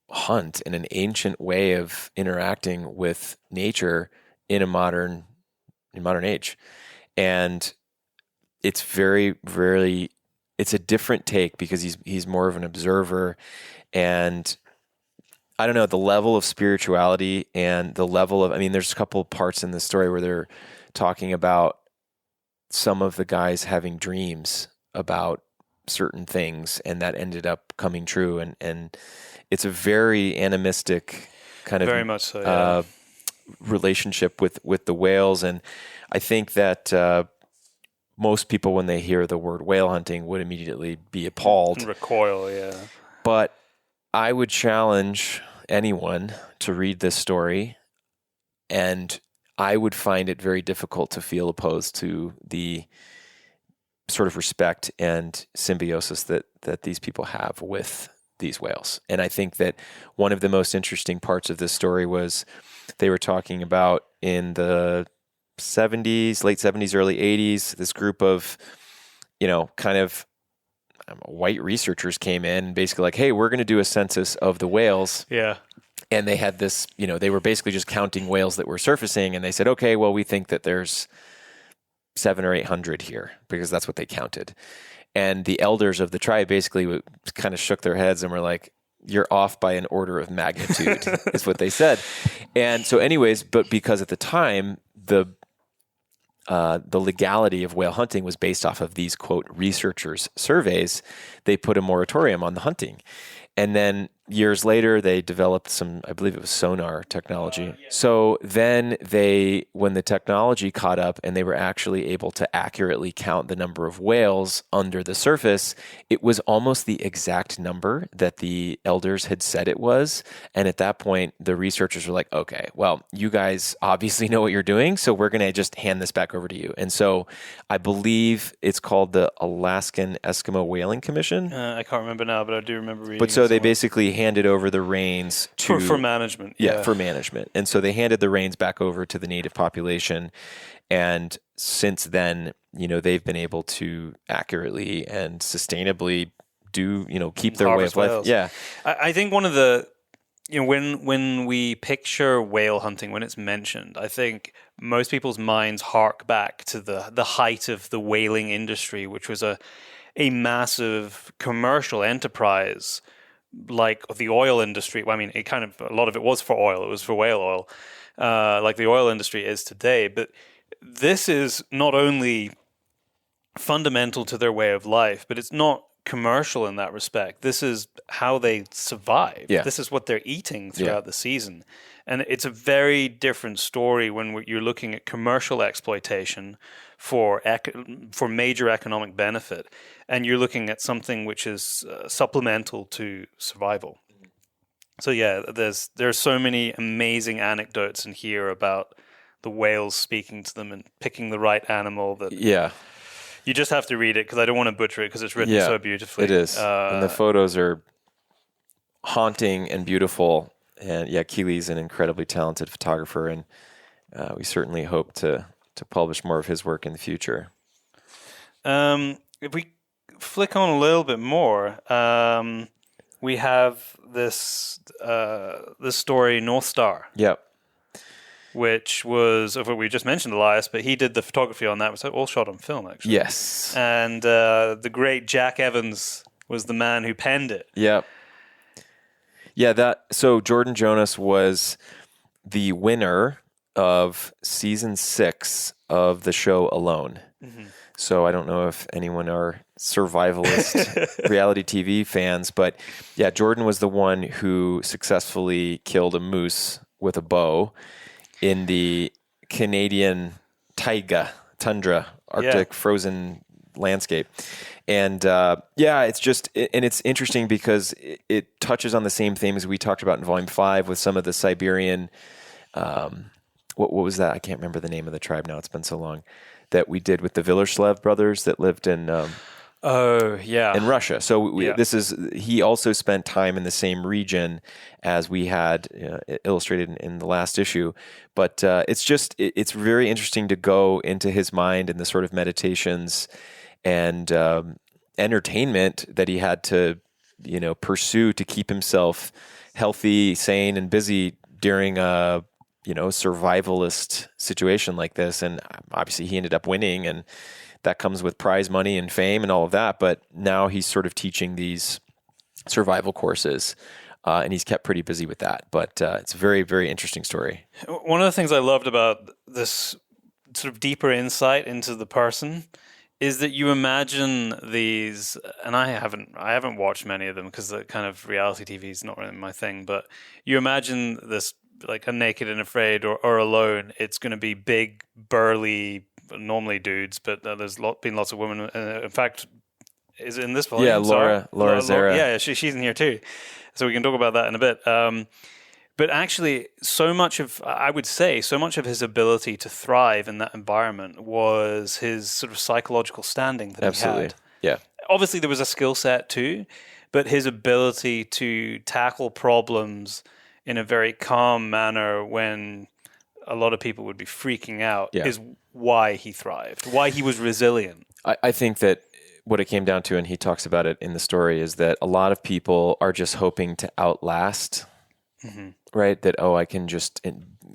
hunt and an ancient way of interacting with nature in modern age. And it's it's a different take because he's more of an observer, and I don't know, the level of spirituality and the level of, there's a couple of parts in the story where they're talking about some of the guys having dreams about certain things, and that ended up coming true. And it's a very animistic kind of very much so, relationship with the whales. And I think that most people, when they hear the word whale hunting, would immediately be appalled. Recoil, yeah. But I would challenge anyone to read this story, and I would find it very difficult to feel opposed to the sort of respect and symbiosis that these people have with these whales. And I think that one of the most interesting parts of this story was they were talking about in the 70s, late 70s, early 80s, this group of, white researchers came in and basically like, hey, we're going to do a census of the whales. Yeah. And they had this, they were basically just counting whales that were surfacing, and they said, okay, well, we think that there's 700 or 800 here, because that's what they counted. And the elders of the tribe basically kind of shook their heads and were like, you're off by an order of magnitude, is what they said. And so anyways, but because at the time, the legality of whale hunting was based off of these, quote, researchers' surveys, they put a moratorium on the hunting. And then years later, they developed some, I believe it was sonar technology. So then when the technology caught up and they were actually able to accurately count the number of whales under the surface, it was almost the exact number that the elders had said it was. And at that point, the researchers were like, okay, well, you guys obviously know what you're doing, so we're going to just hand this back over to you. And so I believe it's called the Alaskan Eskimo Whaling Commission. I can't remember now, but I do remember reading. But so they basically handed over the reins for management. Yeah, for management. And so they handed the reins back over to the native population. And since then, they've been able to accurately and sustainably keep their way of life. Whales. Yeah. I think one of the, when we picture whale hunting, when it's mentioned, I think most people's minds hark back to the height of the whaling industry, which was a massive commercial enterprise like the oil industry. Well, a lot of it was for oil. It was for whale oil, like the oil industry is today. But this is not only fundamental to their way of life, but it's not commercial in that respect. This is how they survive. Yeah. This is what they're eating throughout the season. And it's a very different story when you're looking at commercial exploitation for major economic benefit, and you're looking at something which is supplemental to survival. So yeah, there's so many amazing anecdotes in here about the whales speaking to them and picking the right animal. You just have to read it because I don't want to butcher it because it's written so beautifully. It is. And the photos are haunting and beautiful. And yeah, Keely's an incredibly talented photographer, and we certainly hope to publish more of his work in the future. If we flick on a little bit more, we have this story, North Star. Yep. Which was, we just mentioned Elias, but he did the photography on that. It was all shot on film, actually. Yes. And the great Jack Evans was the man who penned it. Yep. Yeah, so Jordan Jonas was the winner of season 6 of the show Alone. Mm-hmm. So I don't know if anyone are survivalist reality TV fans, but yeah, Jordan was the one who successfully killed a moose with a bow in the Canadian tundra, Arctic frozen landscape. And it's just, and it's interesting because it touches on the same themes we talked about in Volume 5 with some of the Siberian, what was that? I can't remember the name of the tribe now. It's been so long. That we did with the Villerslev brothers that lived in in Russia. So he also spent time in the same region as we had illustrated in the last issue. But it's very interesting to go into his mind and the sort of meditations and entertainment that he had to pursue to keep himself healthy, sane, and busy during a survivalist situation like this. And obviously he ended up winning, and that comes with prize money and fame and all of that. But now he's sort of teaching these survival courses, and he's kept pretty busy with that. But it's a very, very interesting story. One of the things I loved about this sort of deeper insight into the person is that you imagine these, and I haven't watched many of them because the kind of reality TV is not really my thing, but you imagine this like a Naked and Afraid or Alone. It's going to be big, burly, normally dudes, but there's been lots of women. In fact, is it in this volume? Yeah, Laura Zara. Yeah, she's in here too. So we can talk about that in a bit. But actually, so much of his ability to thrive in that environment was his sort of psychological standing that he had. Yeah. Obviously, there was a skill set too, but his ability to tackle problems in a very calm manner when a lot of people would be freaking out is why he thrived, why he was resilient. I think that what it came down to, and he talks about it in the story, is that a lot of people are just hoping to outlast, right? That, I can just...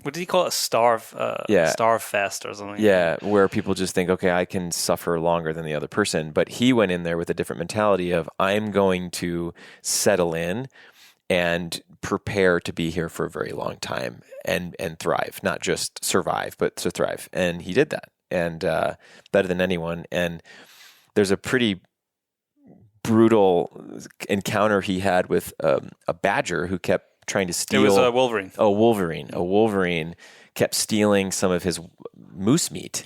What did he call it? Starve fest or something? Yeah, where people just think, okay, I can suffer longer than the other person. But he went in there with a different mentality of, I'm going to settle in and prepare to be here for a very long time and thrive, not just survive, but to thrive. And he did that, and better than anyone. And there's a pretty brutal encounter he had with a badger who kept trying to steal. It was a wolverine. A wolverine kept stealing some of his moose meat,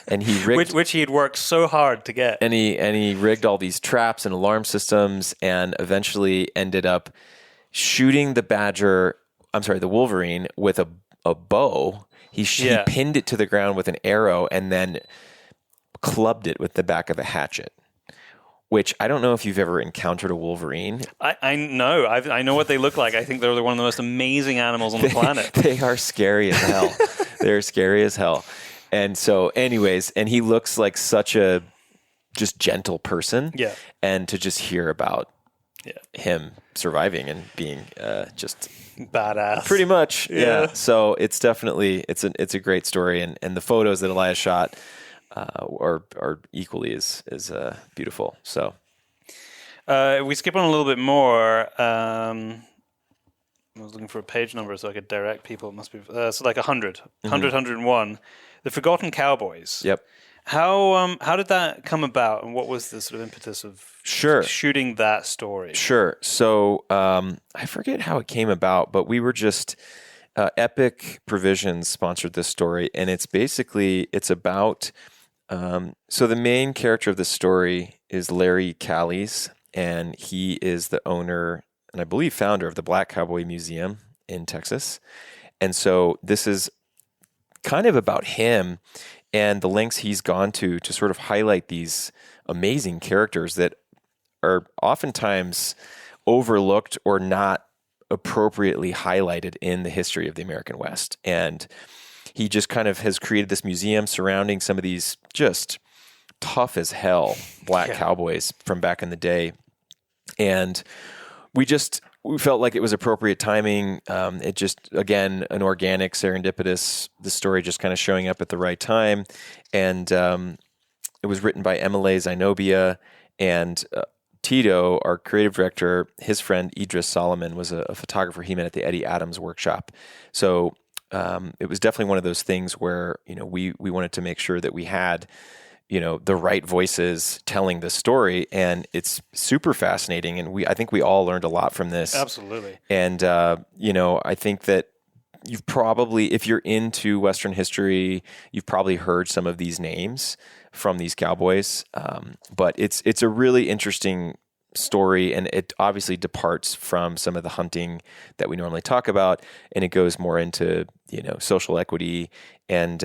and he rigged, which he had worked so hard to get. And he rigged all these traps and alarm systems, and eventually ended up shooting the wolverine with a bow. He pinned it to the ground with an arrow and then clubbed it with the back of a hatchet. Which I don't know if you've ever encountered a wolverine. I know. I know what they look like. I think they're one of the most amazing animals on the planet. They are scary as hell. They're scary as hell. And so anyways, and he looks like such a just gentle person. Yeah. And to just hear about him surviving and being just badass, pretty much. Yeah. So it's definitely it's a great story, and the photos that Elias shot are equally as beautiful. So we skip on a little bit more. I was looking for a page number so I could direct people. It must be so like 100, 101. The Forgotten Cowboys. Yep. How did that come about, and what was the sort of impetus of shooting that story? Sure. So I forget how it came about, but we were just Epic Provisions sponsored this story, and it's about. So the main character of the story is Larry Callies, and he is the owner and I believe founder of the Black Cowboy Museum in Texas. And so this is kind of about him and the lengths he's gone to sort of highlight these amazing characters that are oftentimes overlooked or not appropriately highlighted in the history of the American West. And he just kind of has created this museum surrounding some of these just tough as hell black cowboys from back in the day. And we felt like it was appropriate timing. It just, again, an organic, serendipitous, the story just kind of showing up at the right time. And it was written by Emile Zenobia, and Tito, our creative director, his friend Idris Solomon was a photographer he met at the Eddie Adams workshop. So it was definitely one of those things where, we wanted to make sure that we had, the right voices telling the story, and it's super fascinating. And I think we all learned a lot from this. Absolutely. And, I think that you've probably, if you're into Western history, you've probably heard some of these names from these cowboys. But it's a really interesting story, and it obviously departs from some of the hunting that we normally talk about, and it goes more into social equity and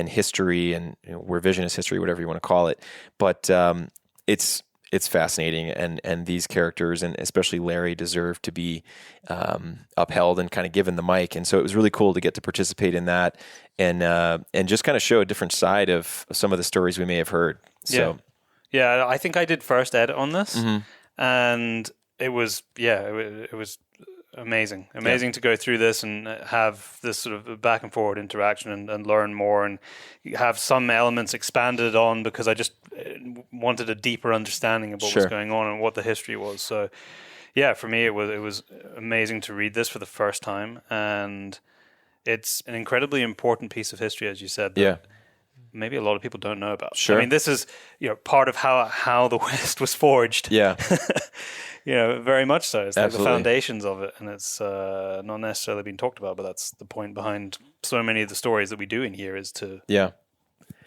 history and revisionist history, whatever you want to call it. But it's fascinating, and these characters, and especially Larry, deserve to be upheld and kind of given the mic. And so it was really cool to get to participate in that, and just kind of show a different side of some of the stories we may have heard. So yeah, I think I did first edit on this. And it was amazing to go through this and have this sort of back and forward interaction and learn more, and have some elements expanded on because I just wanted a deeper understanding of what was going on and what the history was. So yeah, for me it was amazing to read this for the first time, and it's an incredibly important piece of history, as you said. Maybe a lot of people don't know about. I mean, this is part of how the West was forged. Very much so. It's like the foundations of it, and it's not necessarily being talked about, but that's the point behind so many of the stories that we do in here, is to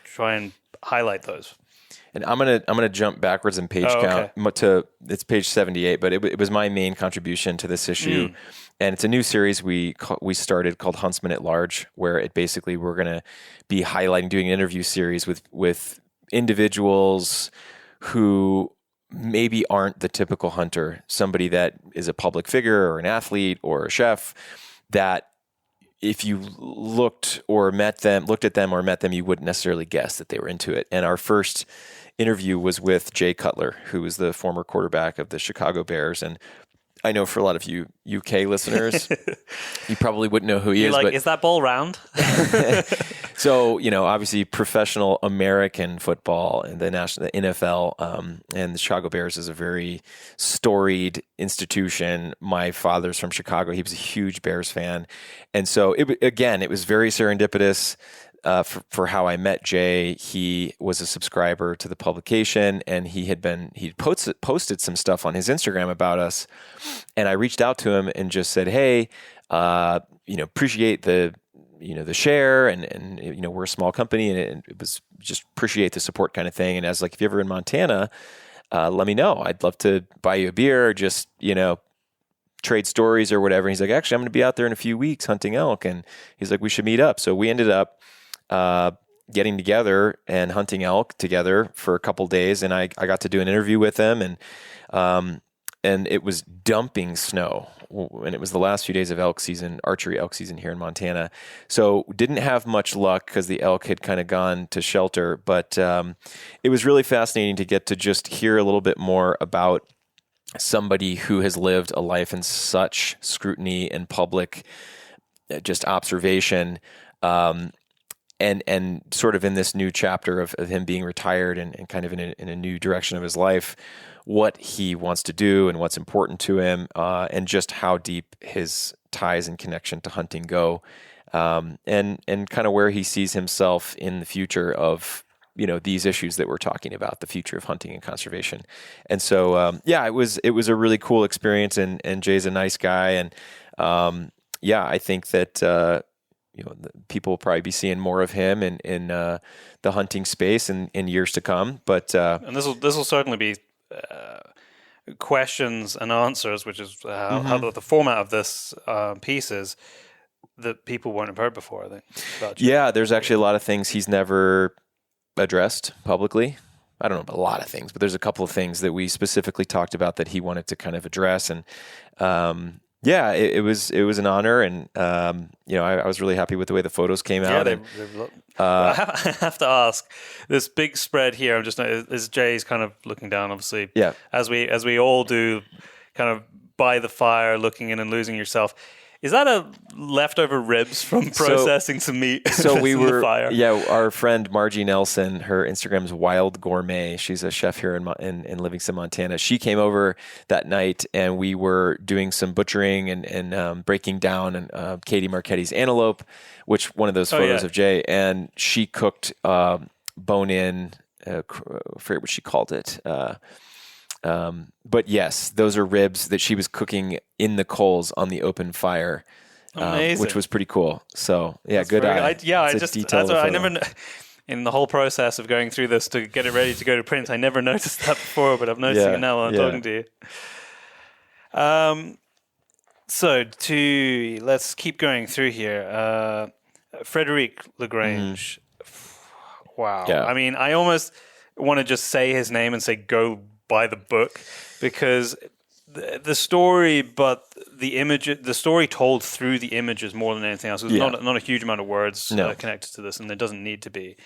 try and highlight those. And I'm gonna jump backwards in page count to it's page 78, but it was my main contribution to this issue. And it's a new series we started called Huntsman at Large, where it basically we're going to be highlighting, doing an interview series with individuals who maybe aren't the typical hunter, somebody that is a public figure or an athlete or a chef, that if you looked at them, you wouldn't necessarily guess that they were into it. And our first interview was with Jay Cutler, who was the former quarterback of the Chicago Bears. And I know for a lot of you UK listeners, you probably wouldn't know who he is. Like, but is that ball round? So, obviously professional American football and the NFL, and the Chicago Bears is a very storied institution. My father's from Chicago. He was a huge Bears fan. And so it was very serendipitous. For how I met Jay. He was a subscriber to the publication, and he posted some stuff on his Instagram about us, and I reached out to him and just said, hey, appreciate the share, and we're a small company, and it was just appreciate the support kind of thing. And I was like, if you're ever in Montana, let me know. I'd love to buy you a beer, or just trade stories or whatever. And he's like, actually, I'm going to be out there in a few weeks hunting elk, and he's like, we should meet up. So we ended up getting together and hunting elk together for a couple days, and I got to do an interview with him, and it was dumping snow, and it was the last few days of archery elk season here in Montana. So didn't have much luck because the elk had kind of gone to shelter, but it was really fascinating to get to just hear a little bit more about somebody who has lived a life in such scrutiny and public just observation, and sort of in this new chapter of him being retired and kind of in a new direction of his life, what he wants to do and what's important to him, and just how deep his ties and connection to hunting go, and kind of where he sees himself in the future of these issues that we're talking about, the future of hunting and conservation. And so it was a really cool experience, and Jay's a nice guy, and I think that people will probably be seeing more of him in the hunting space in years to come. But and this will certainly be questions and answers, which is how the format of this piece is, that people won't have heard before, I think. Yeah, there's actually a lot of things he's never addressed publicly. I don't know about a lot of things, but there's a couple of things that we specifically talked about that he wanted to kind of address. And it was an honor, and I was really happy with the way the photos came out. I have to ask, this big spread here. I'm just as Jay's kind of looking down, obviously. Yeah. As we all do, kind of by the fire, looking in and losing yourself. Is that a leftover ribs from processing some meat? So we were, the fire? Our friend Margie Nelson, her Instagram's Wild Gourmet. She's a chef here in Livingston, Montana. She came over that night, and we were doing some butchering and breaking down Katie Marchetti's antelope, which one of those photos of Jay, and she cooked bone-in. I forget what she called it. But yes, those are ribs that she was cooking in the coals on the open fire, which was pretty cool. So that's good eye. I never, in the whole process of going through this to get it ready to go to print, I never noticed that before, but I'm noticing it now while I'm talking to you. So let's keep going through here. Frederic Lagrange. Wow. Yeah. I mean, I almost want to just say his name and say, go by the book, because the story, but the story told through the images more than anything else. There's not a huge amount of words connected to this, and there doesn't need to be.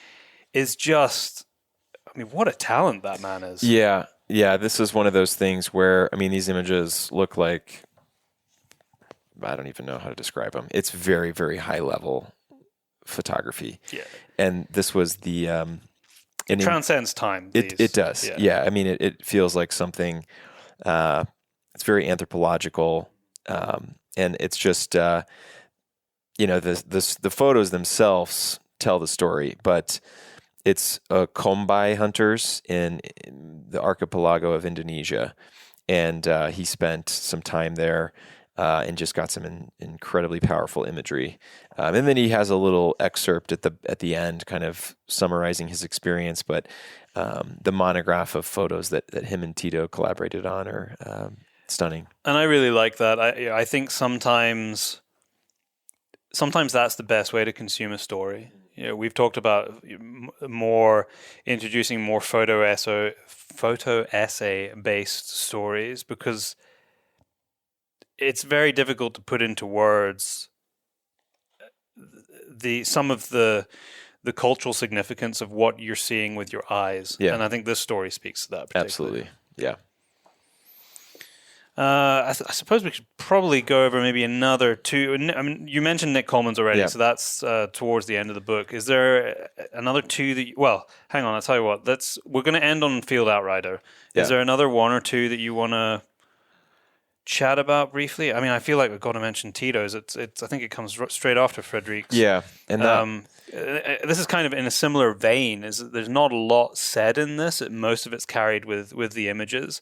Is just, I mean, what a talent that man is. Yeah. This is one of those things where, I mean, these images look like, I don't even know how to describe them. It's very, very high level photography. Yeah. And this was the it transcends time. It does. Yeah. I mean, it feels like something. It's very anthropological, and it's just the photos themselves tell the story, but it's Kombai hunters in the archipelago of Indonesia, and he spent some time there. And just got some incredibly powerful imagery, and then he has a little excerpt at the end, kind of summarizing his experience. But the monograph of photos that him and Tito collaborated on are stunning. And I really like that. I think sometimes that's the best way to consume a story. You know, we've talked about introducing more photo essay based stories, because it's very difficult to put into words some of the cultural significance of what you're seeing with your eyes. Yeah. And I think this story speaks to that particularly. Absolutely. Yeah. I suppose we should probably go over maybe another two. I mean, you mentioned Nick Coleman's already, so that's towards the end of the book. Is there another two that? Well, hang on. I'll tell you what. We're going to end on Field Outrider. Is there another one or two that you want to chat about briefly? I mean, I feel like we've got to mention Tito's. I think it comes straight after Frederick's. Yeah, and this is kind of in a similar vein. There's not a lot said in this. Most of it's carried with the images,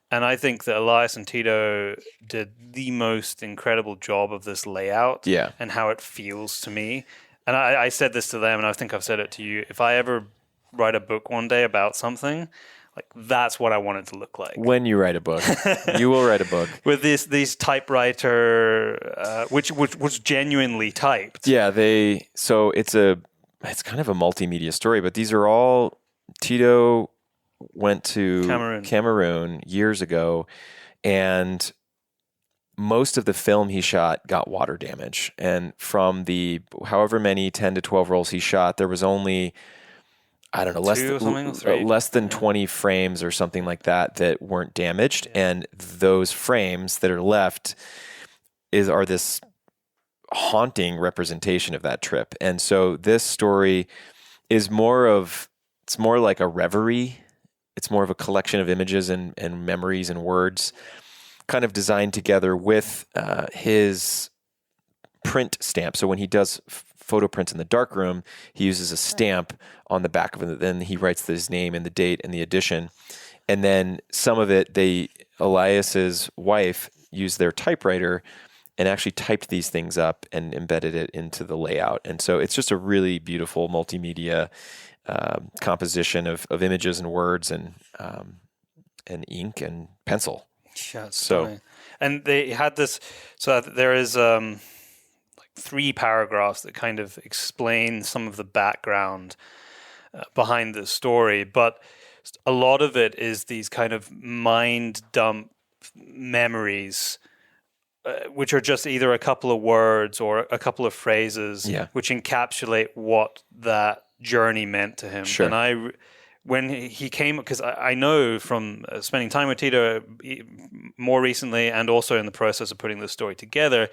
and I think that Elias and Tito did the most incredible job of this layout. Yeah. And how it feels to me. And I said this to them, and I think I've said it to you. If I ever write a book one day about something, like, that's what I want it to look like. When you write a book, you will write a book with these typewriter, which was genuinely typed. Yeah, so it's kind of a multimedia story, but these are all Tito went to Cameroon years ago, and most of the film he shot got water damage, and from the however many 10 to 12 rolls he shot, there was only, I don't know, less than 20 frames or something like that weren't damaged. Yeah. And those frames that are left are this haunting representation of that trip. And so this story is more like a reverie. It's more of a collection of images and memories and words kind of designed together with his print stamp. So when he does photo prints in the darkroom, he uses a stamp on the back of it. Then he writes his name and the date and the edition. And then some of it, Elias's wife used their typewriter and actually typed these things up and embedded it into the layout. And so it's just a really beautiful multimedia composition of images and words and ink and pencil. Yeah, so, and they had this. So there is 3 paragraphs that kind of explain some of the background behind this story, but a lot of it is these kind of mind dump memories, which are just either a couple of words or a couple of phrases, which encapsulate what that journey meant to him. Sure. And when he came, because I know from spending time with Tito more recently and also in the process of putting this story together,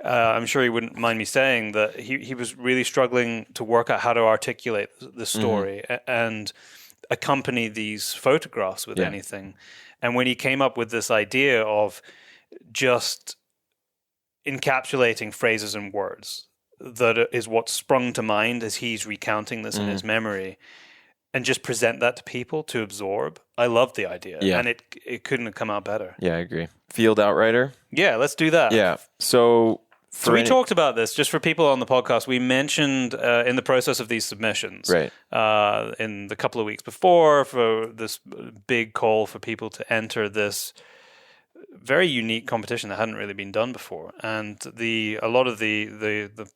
I'm sure he wouldn't mind me saying that he was really struggling to work out how to articulate the story and accompany these photographs with anything. And when he came up with this idea of just encapsulating phrases and words, that is what sprung to mind as he's recounting this in his memory, and just present that to people to absorb. I love the idea, and it couldn't have come out better. Yeah, I agree. Field Outrider? Yeah, let's do that. Yeah. So we talked about this, just for people on the podcast. We mentioned in the process of these submissions, right, in the couple of weeks before, for this big call for people to enter this very unique competition that hadn't really been done before. And a lot of the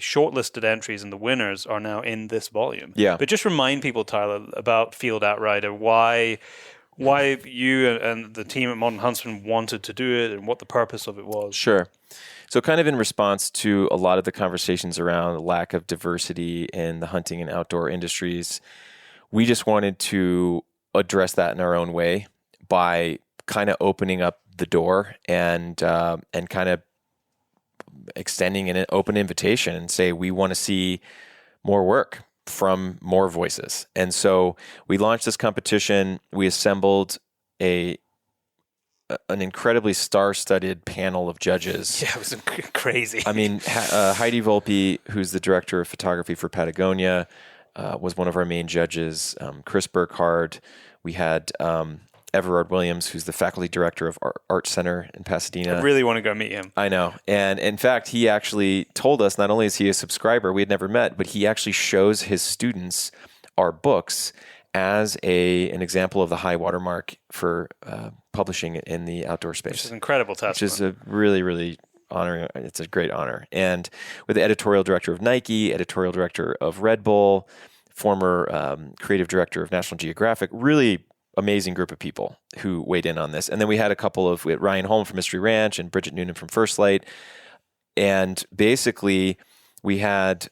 shortlisted entries and the winners are now in this volume. Yeah. But just remind people, Tyler, about Field Outrider, why you and the team at Modern Huntsman wanted to do it and what the purpose of it was. Sure. So kind of in response to a lot of the conversations around the lack of diversity in the hunting and outdoor industries, we just wanted to address that in our own way by kind of opening up the door and kind of extending an open invitation and say, we want to see more work from more voices. And so we launched this competition. We assembled an incredibly star-studded panel of judges. Yeah, it was crazy. I mean, Heidi Volpe, who's the director of photography for Patagonia, was one of our main judges. Chris Burkhardt. We had Everard Williams, who's the faculty director of Art Center in Pasadena. I really want to go meet him. I know. And in fact, he actually told us, not only is he a subscriber, we had never met, but he actually shows his students our books as an example of the high watermark for publishing in the outdoor space. Which is incredible testament. Which is a really, really honoring. It's a great honor. And with the editorial director of Nike, editorial director of Red Bull, former creative director of National Geographic, really amazing group of people who weighed in on this. And then we had we had Ryan Holm from Mystery Ranch and Bridget Noonan from First Light. And basically we had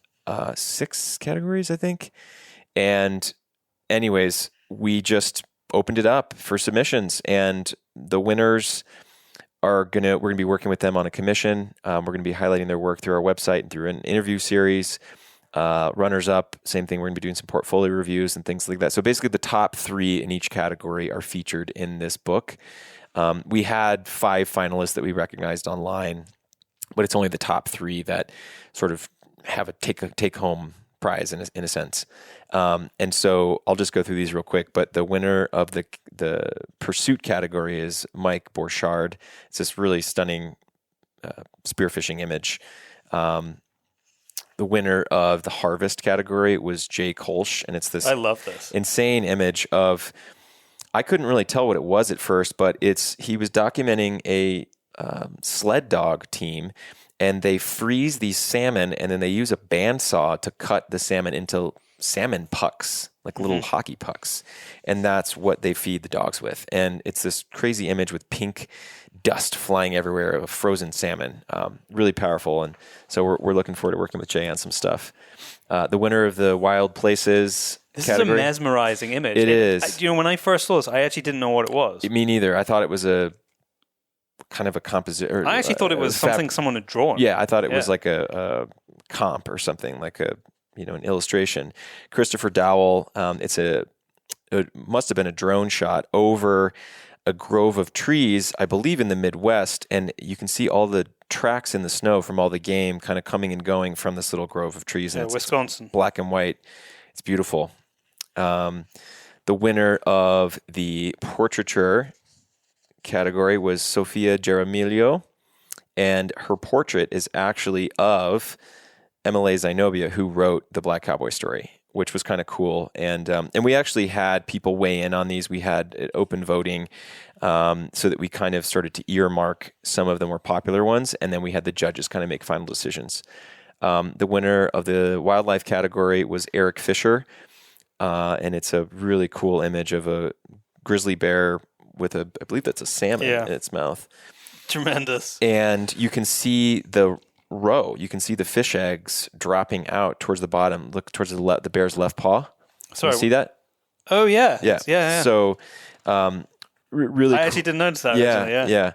6 categories, I think. And anyways, we just opened it up for submissions, and the winners we're going to be working with them on a commission. We're going to be highlighting their work through our website and through an interview series. Runners up, same thing. We're going to be doing some portfolio reviews and things like that. So basically the top 3 in each category are featured in this book. We had 5 finalists that we recognized online, but it's only the top 3 that sort of have a take home prize in a sense. And so I'll just go through these real quick, but the winner of the pursuit category is Mike Borchard. It's this really stunning spearfishing image. The winner of the harvest category was Jay Kolsch, and it's this I love this insane image of, I couldn't really tell what it was at first, but he was documenting a sled dog team, and they freeze these salmon, and then they use a bandsaw to cut the salmon into salmon pucks, like little hockey pucks. And that's what they feed the dogs with. And it's this crazy image with pink dust flying everywhere of frozen salmon. Really powerful. And so we're looking forward to working with Jay on some stuff. The winner of the Wild Places category. Is a mesmerizing image. It is. When I first saw this, I actually didn't know what it was. Me neither. I thought it was a kind of a composition. I actually thought it was something someone had drawn. Yeah, I thought it was like a comp or something, like an illustration. Christopher Dowell, it must have been a drone shot over a grove of trees, I believe in the Midwest, and you can see all the tracks in the snow from all the game kind of coming and going from this little grove of trees. And Wisconsin. It's black and white. It's beautiful. The winner of the portraiture category was Sophia Jaramillo, and her portrait is actually of MLA Zenobia, who wrote the Black Cowboy story, which was kind of cool. And we actually had people weigh in on these. We had open voting so that we kind of started to earmark some of the more popular ones, and then we had the judges kind of make final decisions. The winner of the wildlife category was Eric Fisher. And and it's a really cool image of a grizzly bear with I believe that's a salmon in its mouth. Tremendous. And you can see the roe. You can see the fish eggs dropping out towards the bottom. Look towards the bear's left paw. Sorry, you see that? Oh yeah, yeah. So, really, I actually didn't notice that. Yeah.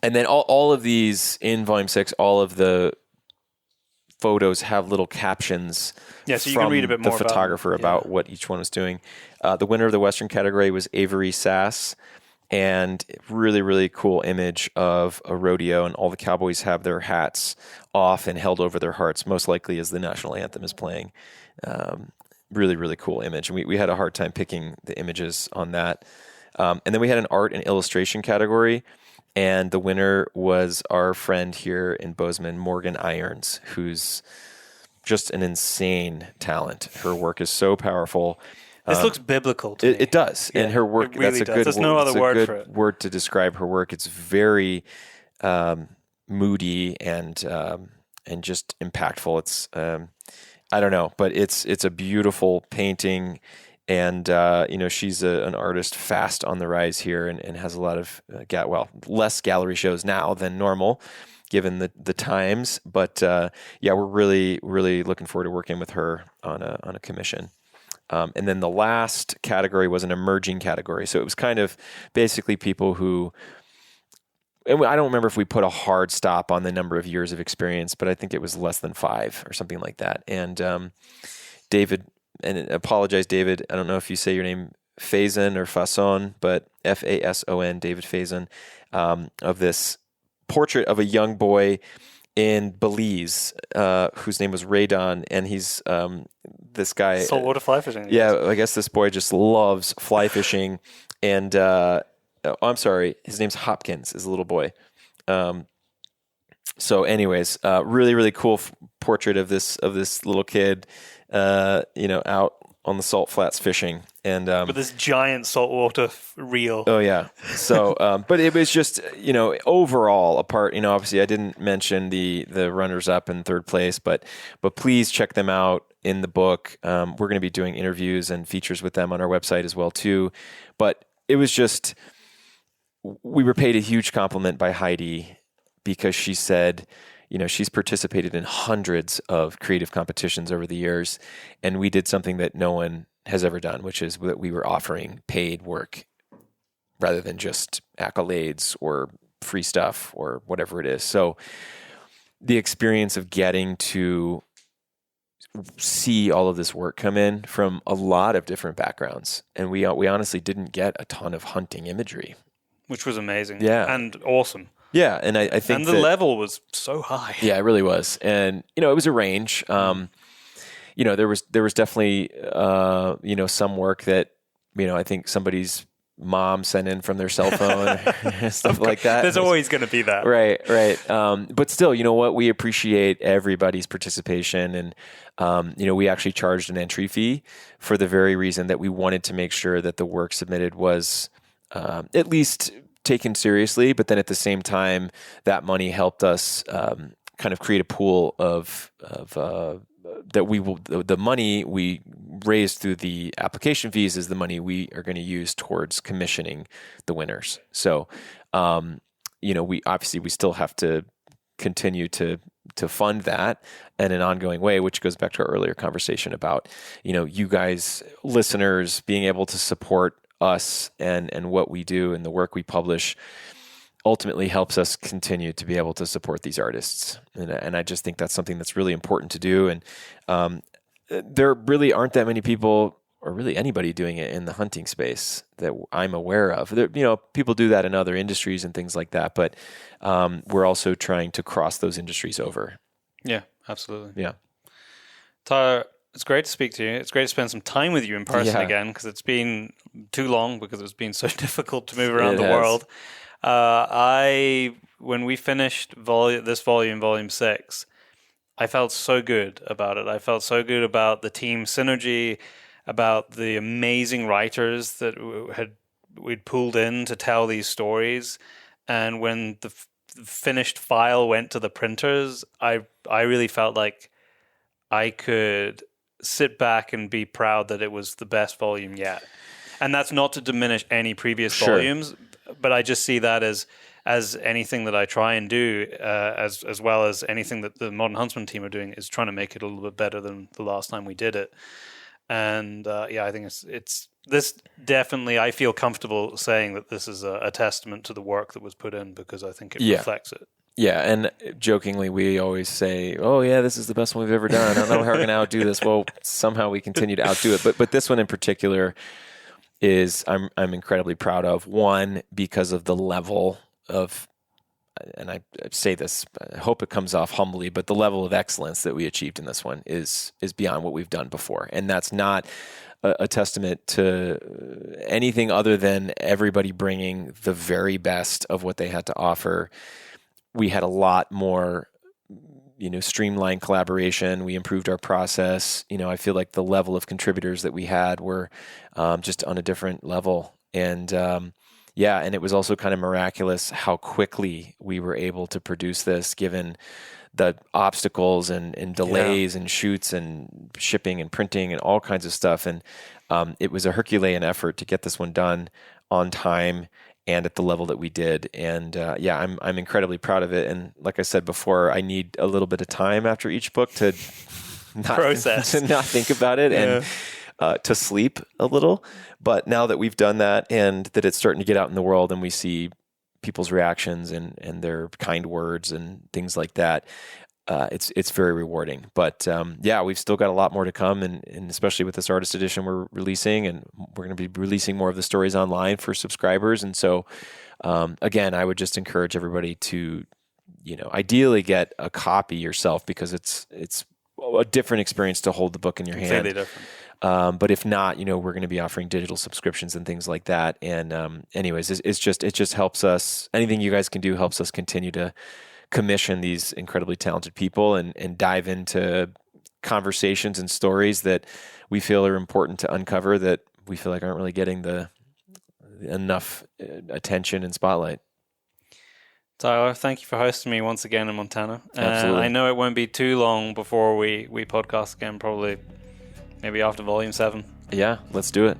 And then all of these in Volume 6, all of the photos have little captions. Yeah, so you can read a bit more the photographer about what each one was doing. The winner of the Western category was Avery Sass, and really, really cool image of a rodeo, and all the cowboys have their hats off and held over their hearts, most likely as the national anthem is playing. Really, really cool image. And we had a hard time picking the images on that. And then we had an art and illustration category, and the winner was our friend here in Bozeman, Morgan Irons, who's just an insane talent. Her work is so powerful. This looks biblical to me. It does. Yeah, and her work, it really does. There's no other word for it. Word to describe her work. It's very moody and just impactful. It's I don't know, but it's a beautiful painting, and she's an artist fast on the rise here, and has a lot of less gallery shows now than normal, given the times. But we're really, really looking forward to working with her on a commission. And then the last category was an emerging category. So it was kind of basically people who, and I don't remember if we put a hard stop on the number of years of experience, but I think it was less than 5 or something like that. And David, and apologize, David, I don't know if you say your name Faison or Fason, but Fason, David Faison, of this portrait of a young boy in Belize, whose name was Radon, and he's this guy. Saltwater fly fishing. Yeah, I guess this boy just loves fly fishing, and I'm sorry, his name's Hopkins, is a little boy. So, anyways, really, really cool portrait of this little kid, out on the salt flats fishing, and with this giant saltwater reel. Oh yeah. So, but it was just overall apart. Obviously, I didn't mention the runners up in third place, but please check them out in the book. We're going to be doing interviews and features with them on our website as well too. But it was just, we were paid a huge compliment by Heidi, because she said, she's participated in hundreds of creative competitions over the years, and we did something that no one has ever done, which is that we were offering paid work rather than just accolades or free stuff or whatever it is. So the experience of getting to see all of this work come in from a lot of different backgrounds, and we honestly didn't get a ton of hunting imagery, which was amazing. Yeah. And awesome. Yeah, and I think the level was so high. Yeah, it really was, and it was a range. There was definitely some work that I think somebody's mom sent in from their cell phone, stuff like that. There's always going to be that, right? But still, we appreciate everybody's participation, and we actually charged an entry fee for the very reason that we wanted to make sure that the work submitted was at least taken seriously, but then at the same time, that money helped us kind of create a pool of that the money we raised through the application fees is the money we are going to use towards commissioning the winners. So, we still have to continue to fund that in an ongoing way, which goes back to our earlier conversation about, you guys, listeners, being able to support us and what we do and the work we publish ultimately helps us continue to be able to support these artists. And I just think that's something that's really important to do. And there really aren't that many people, or really anybody, doing it in the hunting space that I'm aware of. People do that in other industries and things like that, but we're also trying to cross those industries over. Yeah, absolutely. Yeah. Tyler, it's great to speak to you. It's great to spend some time with you in person again, because it's been too long, because it's been so difficult to move around the world. When we finished volume 6, I felt so good about it. I felt so good about the team synergy, about the amazing writers that we'd pulled in to tell these stories. And when the finished file went to the printers, I really felt like I could sit back and be proud that it was the best volume yet. And that's not to diminish any previous volumes, but I just see that as anything that I try and do, as well as anything that the Modern Huntsman team are doing, is trying to make it a little bit better than the last time we did it. And I think it's this definitely, I feel comfortable saying that this is a testament to the work that was put in, because I think it reflects it. Yeah, and jokingly, we always say, "Oh yeah, this is the best one we've ever done. I don't know how we're going to outdo this." Well, somehow we continue to outdo it. But this one in particular is I'm incredibly proud of. One, because of the level of, and I say this, I hope it comes off humbly, but the level of excellence that we achieved in this one is beyond what we've done before, and that's not a testament to anything other than everybody bringing the very best of what they had to offer. We had a lot more, streamlined collaboration. We improved our process. I feel like the level of contributors that we had were just on a different level. And and it was also kind of miraculous how quickly we were able to produce this, given the obstacles and delays and shoots and shipping and printing and all kinds of stuff. And it was a Herculean effort to get this one done on time and at the level that we did. And I'm incredibly proud of it. And like I said before, I need a little bit of time after each book to not process, to not think about it and to sleep a little. But now that we've done that and that it's starting to get out in the world and we see people's reactions and their kind words and things like that, it's very rewarding. But we've still got a lot more to come, and especially with this artist edition we're releasing, and we're going to be releasing more of the stories online for subscribers. And so, again, I would just encourage everybody to, ideally get a copy yourself, because it's a different experience to hold the book in your hand. Completely different. But if not, we're going to be offering digital subscriptions and things like that. And anyways, it just helps us. Anything you guys can do helps us continue to commission these incredibly talented people and dive into conversations and stories that we feel are important to uncover, that we feel like aren't really getting the enough attention and spotlight. Tyler, thank you for hosting me once again in Montana. Absolutely. I know it won't be too long before we podcast again, probably maybe after volume 7. Yeah, let's do it.